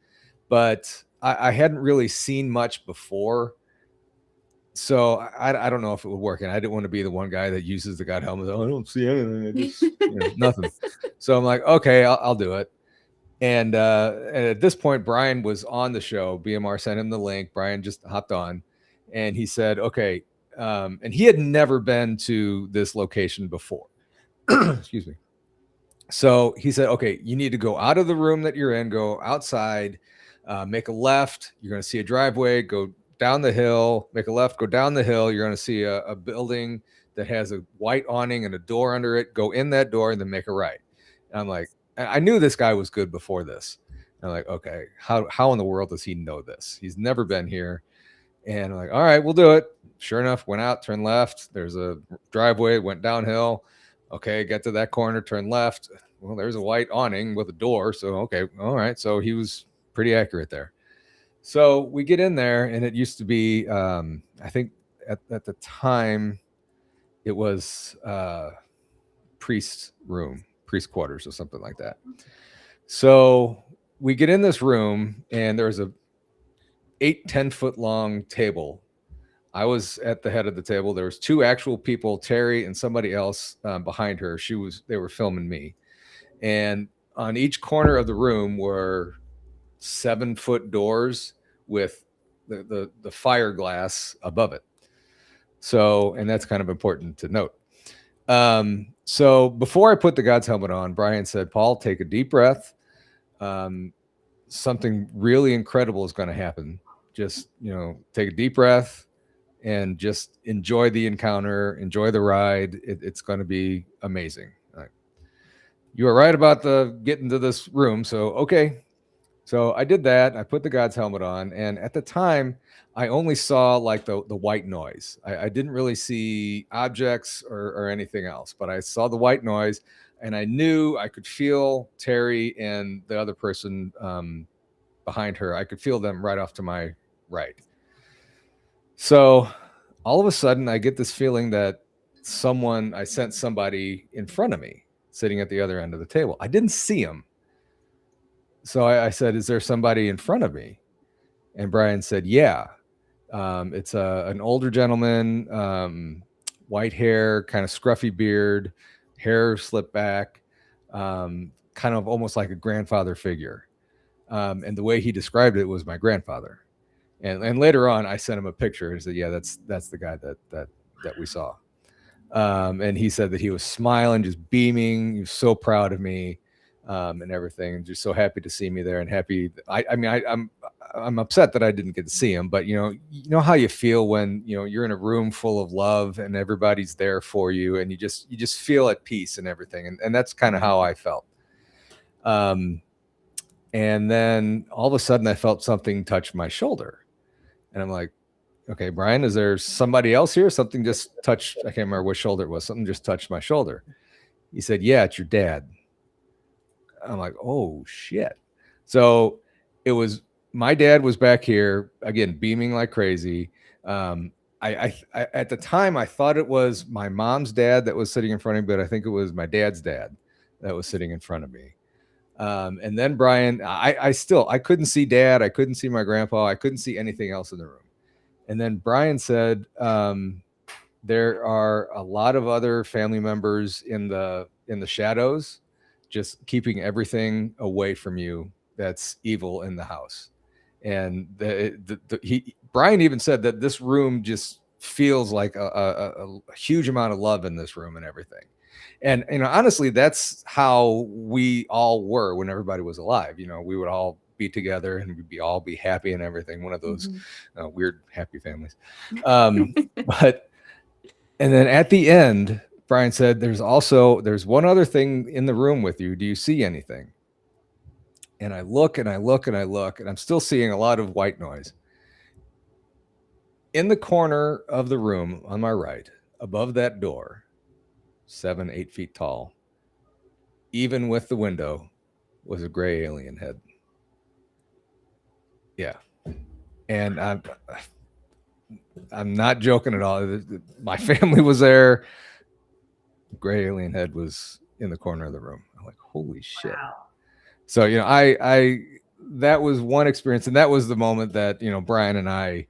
S3: but I hadn't really seen much before. So I don't know if it would work. And I didn't want to be the one guy that uses the God helmet. Oh, I don't see anything. I just, nothing. So I'm like, okay, I'll do it. And at this point, Brian was on the show. BMR sent him the link. Brian just hopped on and he said, okay. And he had never been to this location before. Excuse me. So he said, okay, you need to go out of the room that you're in, go outside, make a left. You're going to see a driveway, go down the hill, make a left, go down the hill. You're going to see a building that has a white awning and a door under it. Go in that door and then make a right. And I'm like, I knew this guy was good before this. And I'm like, okay, how in the world does he know this? He's never been here. And I'm like, all right, we'll do it. Sure enough, went out, turned left. There's a driveway, went downhill. Okay, get to that corner, turn left. Well, there's a white awning with a door. So, okay, all right. So he was pretty accurate there. So we get in there, and it used to be, I think at the time, it was priest quarters or something like that. So we get in this room, and there's a 8-10 foot long table. I was at the head of the table. There was two actual people, Terry and somebody else behind her. They were filming me. And on each corner of the room were 7-foot doors with the fire glass above it. So, and that's kind of important to note. So before I put the God's helmet on, Brian said, Paul, take a deep breath. Something really incredible is going to happen. Just, take a deep breath and just enjoy the encounter, enjoy the ride. It's going to be amazing. You were right about getting to this room. So, okay. So I did that. I put the God's helmet on. And at the time, I only saw like the white noise. I didn't really see objects or anything else, but I saw the white noise, and I knew I could feel Terry and the other person behind her. I could feel them right off to my right. So all of a sudden I get this feeling that I sent somebody in front of me sitting at the other end of the table. I didn't see him. So I said, is there somebody in front of me? And Brian said, yeah. It's an older gentleman, white hair, kind of scruffy beard, hair slipped back, kind of almost like a grandfather figure. And the way he described it was my grandfather. And later on, I sent him a picture and said, yeah, that's the guy that we saw. And he said that he was smiling, just beaming. He was so proud of me, and everything, and just so happy to see me there, and happy. I'm upset that I didn't get to see him, but you know how you feel when you're in a room full of love and everybody's there for you, and you just feel at peace and everything, and that's kind of how I felt. And then all of a sudden, I felt something touch my shoulder. And I'm like, okay, Brian, is there somebody else here? Something just touched. I can't remember what shoulder it was. Something just touched my shoulder. He said, yeah, it's your dad. I'm like, oh shit. So it was, my dad was back here again, beaming like crazy. I at the time I thought it was my mom's dad that was sitting in front of me, but I think it was my dad's dad that was sitting in front of me. And then Brian, I couldn't see dad. I couldn't see my grandpa. I couldn't see anything else in the room. And then Brian said, there are a lot of other family members in the shadows, just keeping everything away from you that's evil in the house. And Brian even said that this room just feels like a huge amount of love in this room and everything. And honestly, that's how we all were when everybody was alive. We would all be together and we'd all be happy and everything. One of those weird happy families. But and then at the end, Brian said, there's one other thing in the room with you. Do you see anything? And I look and I look and I look, and I'm still seeing a lot of white noise. In the corner of the room on my right, above that door, 7, 8 feet tall, even with the window, was a gray alien head. Yeah. And I'm not joking at all. My family was there. Gray alien head was in the corner of the room. I'm like, holy shit.
S1: Wow.
S3: So, I that was one experience, and that was the moment that, Brian and I,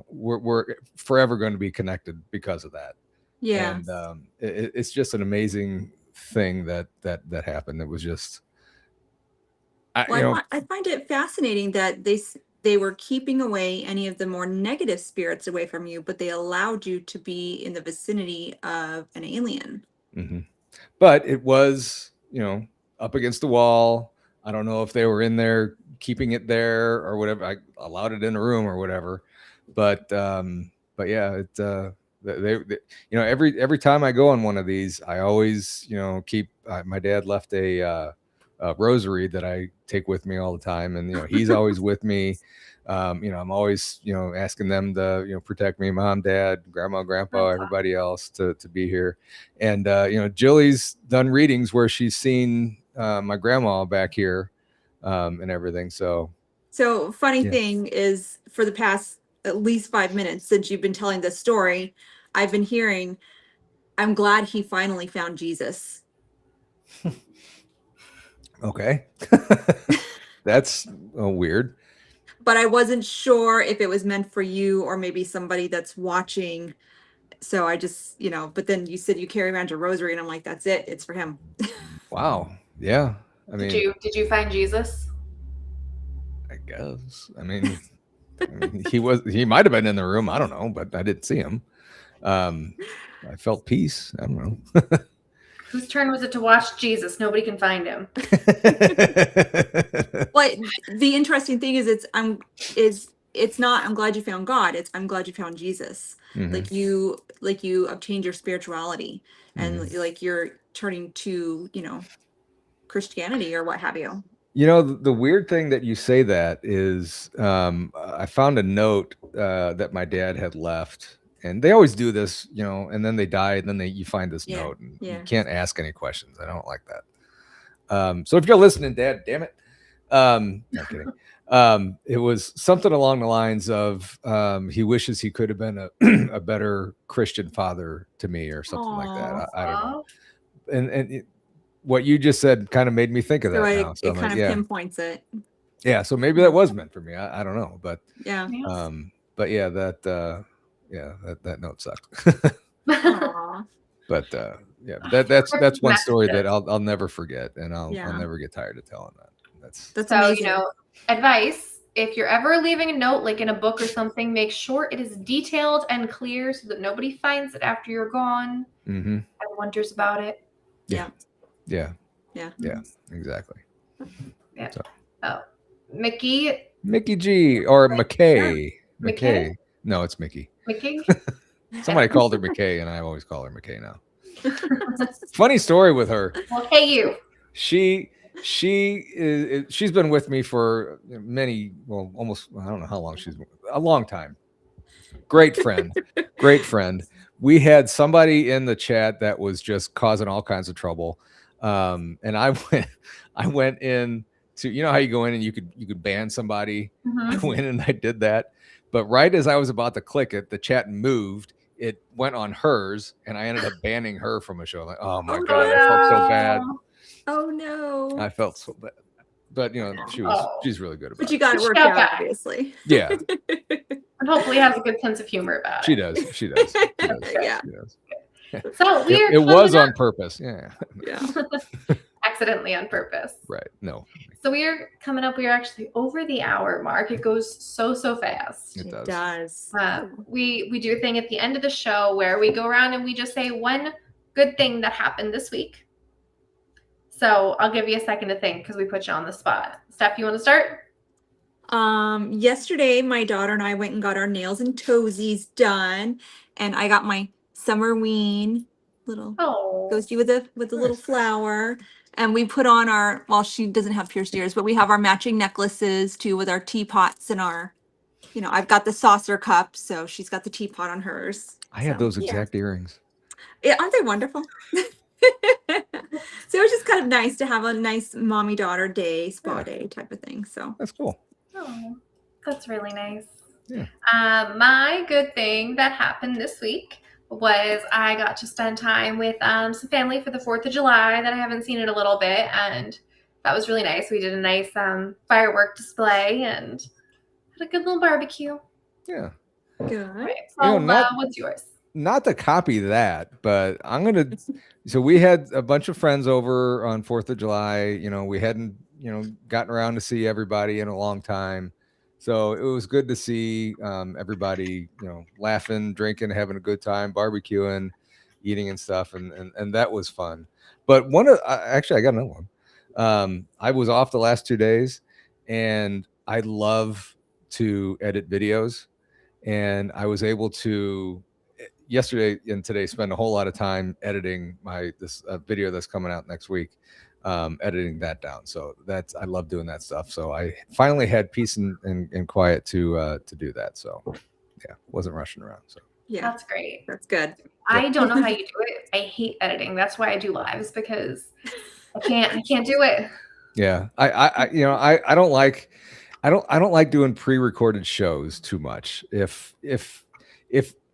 S3: we're forever going to be connected because of that.
S2: Yeah.
S3: And it's just an amazing thing that happened. It was just,
S2: Well, I find it fascinating that they were keeping away any of the more negative spirits away from you, but they allowed you to be in the vicinity of an alien.
S3: mhm. But it was, up against the wall. I don't know if they were in there keeping it there or whatever. I allowed it in a room or whatever. But yeah, it they every time I go on one of these, I always keep. My dad left a rosary that I take with me all the time, and he's always with me. I'm always asking them to protect me, mom, dad, grandma, grandpa, everybody else to be here. And Jilly's done readings where she's seen my grandma back here and everything. So
S2: funny
S3: Yeah.
S2: thing is, for the past at least 5 minutes since you've been telling this story, I've been hearing, I'm glad he finally found Jesus.
S3: okay, that's weird.
S2: But I wasn't sure if it was meant for you or maybe somebody that's watching. So I just, but then you said you carry around your rosary, and I'm like, that's it. It's for him.
S3: Wow. Yeah. I mean,
S1: Did you find Jesus?
S3: I guess. I mean, he might have been in the room. I don't know, but I didn't see him. I felt peace. I don't know.
S1: Whose turn was it to watch Jesus? Nobody can find him.
S2: Well, the interesting thing is it's not I'm glad you found God. It's I'm glad you found Jesus.
S3: Mhm.
S2: Like you obtained your spirituality, and
S3: Mhm.
S2: like you're turning to, Christianity or what have you.
S3: The weird thing that you say that is, I found a note that my dad had left, and they always do this, and then they die, and then you find this
S2: Yeah,
S3: note, and
S2: yeah.
S3: you can't ask any questions. I don't like that. So if you're listening, Dad, damn it. No kidding. It was something along the lines of he wishes he could have been a better Christian father to me, or something like that. I don't know. And what you just said kind of made me think of
S2: So
S3: that now. So
S2: it
S3: I'm
S2: kind
S3: like,
S2: of
S3: yeah.
S2: pinpoints it.
S3: Yeah, so maybe that was meant for me. I don't know, but
S2: Yeah.
S3: yeah, that note sucked.
S2: Aw.
S3: But yeah, that's one story that
S1: Messages.
S3: I'll never forget, and I'll
S2: Yeah.
S3: never get tired of telling that.
S2: That's
S1: So,
S2: amazing.
S1: advice, if you're ever leaving a note, like in a book or something, make sure it is detailed and clear so that nobody finds it after you're gone
S3: Mm-hmm.
S1: and wonders about it.
S3: Yeah,
S2: Yeah.
S3: exactly.
S1: Yeah.
S3: So.
S1: Oh, Mickey
S3: G or McKay.
S1: McKay?
S3: No, it's Mickey.
S1: Mickey?
S3: Somebody called her McKay, and I always call her McKay now. Funny story with her.
S1: Well, hey, you.
S3: She's been with me for almost, I don't know how long, a long time. Great friend. We had somebody in the chat that was just causing all kinds of trouble. And I went in to, how you go in and you could ban somebody.
S1: Mhm.
S3: I went and I did that. But right as I was about to click it, the chat moved. It went on hers, and I ended up banning her from a show. Like, oh my God, I felt so bad.
S2: Oh no.
S3: I felt so bad. But she's really good about it.
S2: But you got it worked
S1: Shout
S2: out,
S1: out.
S2: obviously.
S3: Yeah.
S1: And hopefully has a good sense of humor about
S3: She
S1: it.
S3: does.
S2: Yeah.
S3: She does.
S1: So we're
S3: It was on purpose. Yeah.
S2: Yeah.
S1: accidentally on purpose.
S3: Right. No.
S1: So we are coming up. We are actually over the hour mark. It goes so fast.
S3: It does.
S2: does.
S1: We do a thing at the end of the show where we go around and we just say one good thing that happened this week. So I'll give you a second to think because we put you on the spot. Steph, you want to start?
S2: Yesterday my daughter and I went and got our nails and toesies done, and I got my Summerween little
S1: Oh,
S2: ghosty with the little flower. And we put on she doesn't have pierced ears, but we have our matching necklaces too, with our teapots and our, I've got the saucer cup, so she's got the teapot on hers.
S3: I had
S2: So,
S3: those
S2: yeah.
S3: exact earrings.
S2: Aren't they wonderful? So it was just kind of nice to have a nice mommy daughter day, spa
S3: Yeah.
S2: day type of thing. So
S3: That's cool.
S1: Oh, that's really nice.
S3: Yeah.
S1: My good thing that happened this week was I got to spend time with some family for the 4th of July that I haven't seen in a little bit, and that was really nice. We did a nice firework display and had a good little barbecue.
S2: good.
S3: Yeah.
S1: Right.
S3: You know,
S1: So, what's yours?
S3: Not to copy that, but I'm gonna. So we had a bunch of friends over on 4th of July. You know, we hadn't gotten around to see everybody in a long time, so it was good to see everybody laughing, drinking, having a good time, barbecuing, eating and stuff, and that was fun. But actually, I got another one. I was off the last 2 days, and I love to edit videos, and I was able to yesterday and today spend a whole lot of time editing this video that's coming out next week, editing that down. So I love doing that stuff. So I finally had peace and quiet to do that. So yeah, wasn't rushing around. So
S2: Yeah,
S1: That's great.
S2: that's good.
S1: I don't know how you do it. I hate editing. That's why I do lives, because I can't do it.
S3: yeah, I don't like doing pre-recorded shows too much. If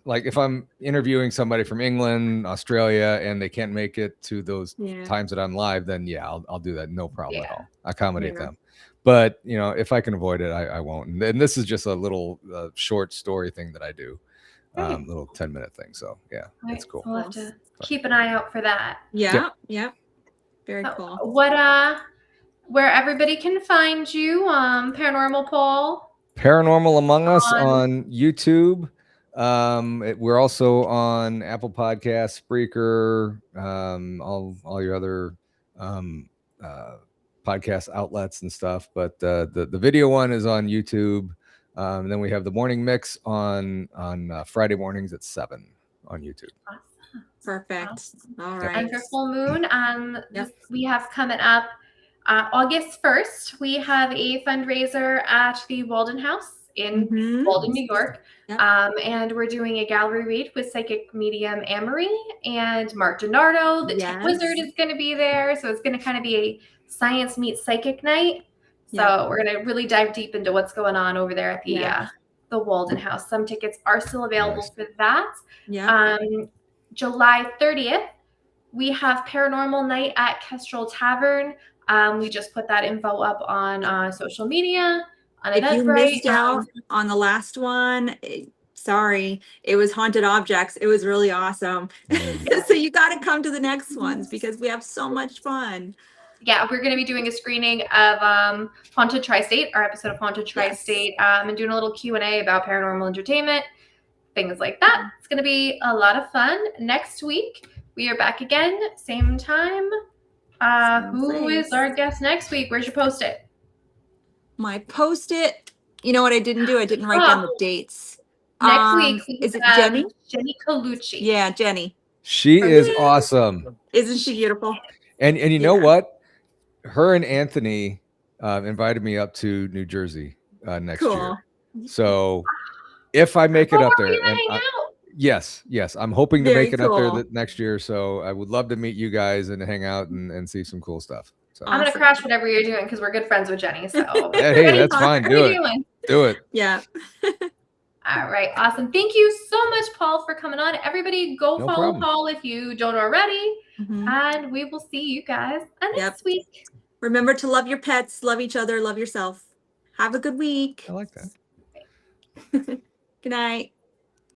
S3: like if I'm interviewing somebody from England, Australia, and they can't make it to those
S2: Yeah.
S3: times that I'm live, then yeah, I'll do that. No problem at
S1: Yeah.
S3: all. Accommodate
S2: Yeah.
S3: them. But if I can avoid it, I won't. And this is just a little short story thing that I do,
S2: Right.
S3: little 10-minute thing. So yeah, it's
S1: Right,
S3: cool.
S1: so we'll have to keep an eye out for that.
S2: Yeah. Yeah. Very
S1: So,
S2: cool.
S1: where everybody can find you, Paranormal Paul.
S3: Paranormal Among Us
S1: On-
S3: on YouTube. We're also on Apple Podcasts, Spreaker, all your other podcast outlets and stuff. But the video one is on YouTube. And then we have the morning mix on Friday mornings at 7 on YouTube.
S2: Perfect. All
S3: Yep.
S2: right.
S1: And for full moon,
S2: Yep.
S1: we have coming up August 1st. We have a fundraiser at the Walden House in
S2: Mhm.
S1: Walden, New York.
S2: Yep.
S1: And we're doing a gallery read with psychic medium Amory and Mark DiNardo. The Tech
S2: Yes.
S1: Wizard is going to be there. So it's going to kind of be a science meets psychic night. So
S2: Yep.
S1: we're going to really dive deep into what's going on over there at
S2: Yeah.
S1: the Walden House. Some tickets are still available
S3: Nice.
S1: for that.
S2: Yeah.
S1: July 30th, we have Paranormal Night at Kestrel Tavern. We just put that info up on social media, on
S2: If you
S1: Eventbrite.
S2: missed out on the last one, sorry, it was haunted objects. It was really awesome. So you got to come to the next ones because we have so much fun.
S1: Yeah, we're going to be doing a screening of Haunted Tri-State, our episode of Haunted Tri-State, and doing a little Q&A about paranormal entertainment, things like that. It's going to be a lot of fun. Next week, we are back again, same time. Who is our guest next week? Where'd you post it?
S2: My Post-it. You know what I didn't do? I didn't write down the dates.
S1: Next week, we
S2: is it
S1: have
S2: Jenny?
S1: Jenny Colucci.
S2: Yeah, Jenny.
S3: She is awesome.
S2: Isn't she beautiful?
S3: And you know what? Her and Anthony invited me up to New Jersey next year. So if I make it up there, and yes, I'm hoping to make it up there next year. So I would love to meet you guys and hang out and see some cool stuff. So
S1: I'm gonna crash whatever you're doing because we're good friends with Jenny. So
S3: hey, that's fine. Do it. Do it.
S2: Yeah.
S1: All right, awesome. Thank you so much, Paul, for coming on. Everybody, go follow Paul if you don't already, and we will see you guys next week.
S2: Remember to love your pets, love each other, love yourself. Have a good week.
S3: I like that.
S2: Good night.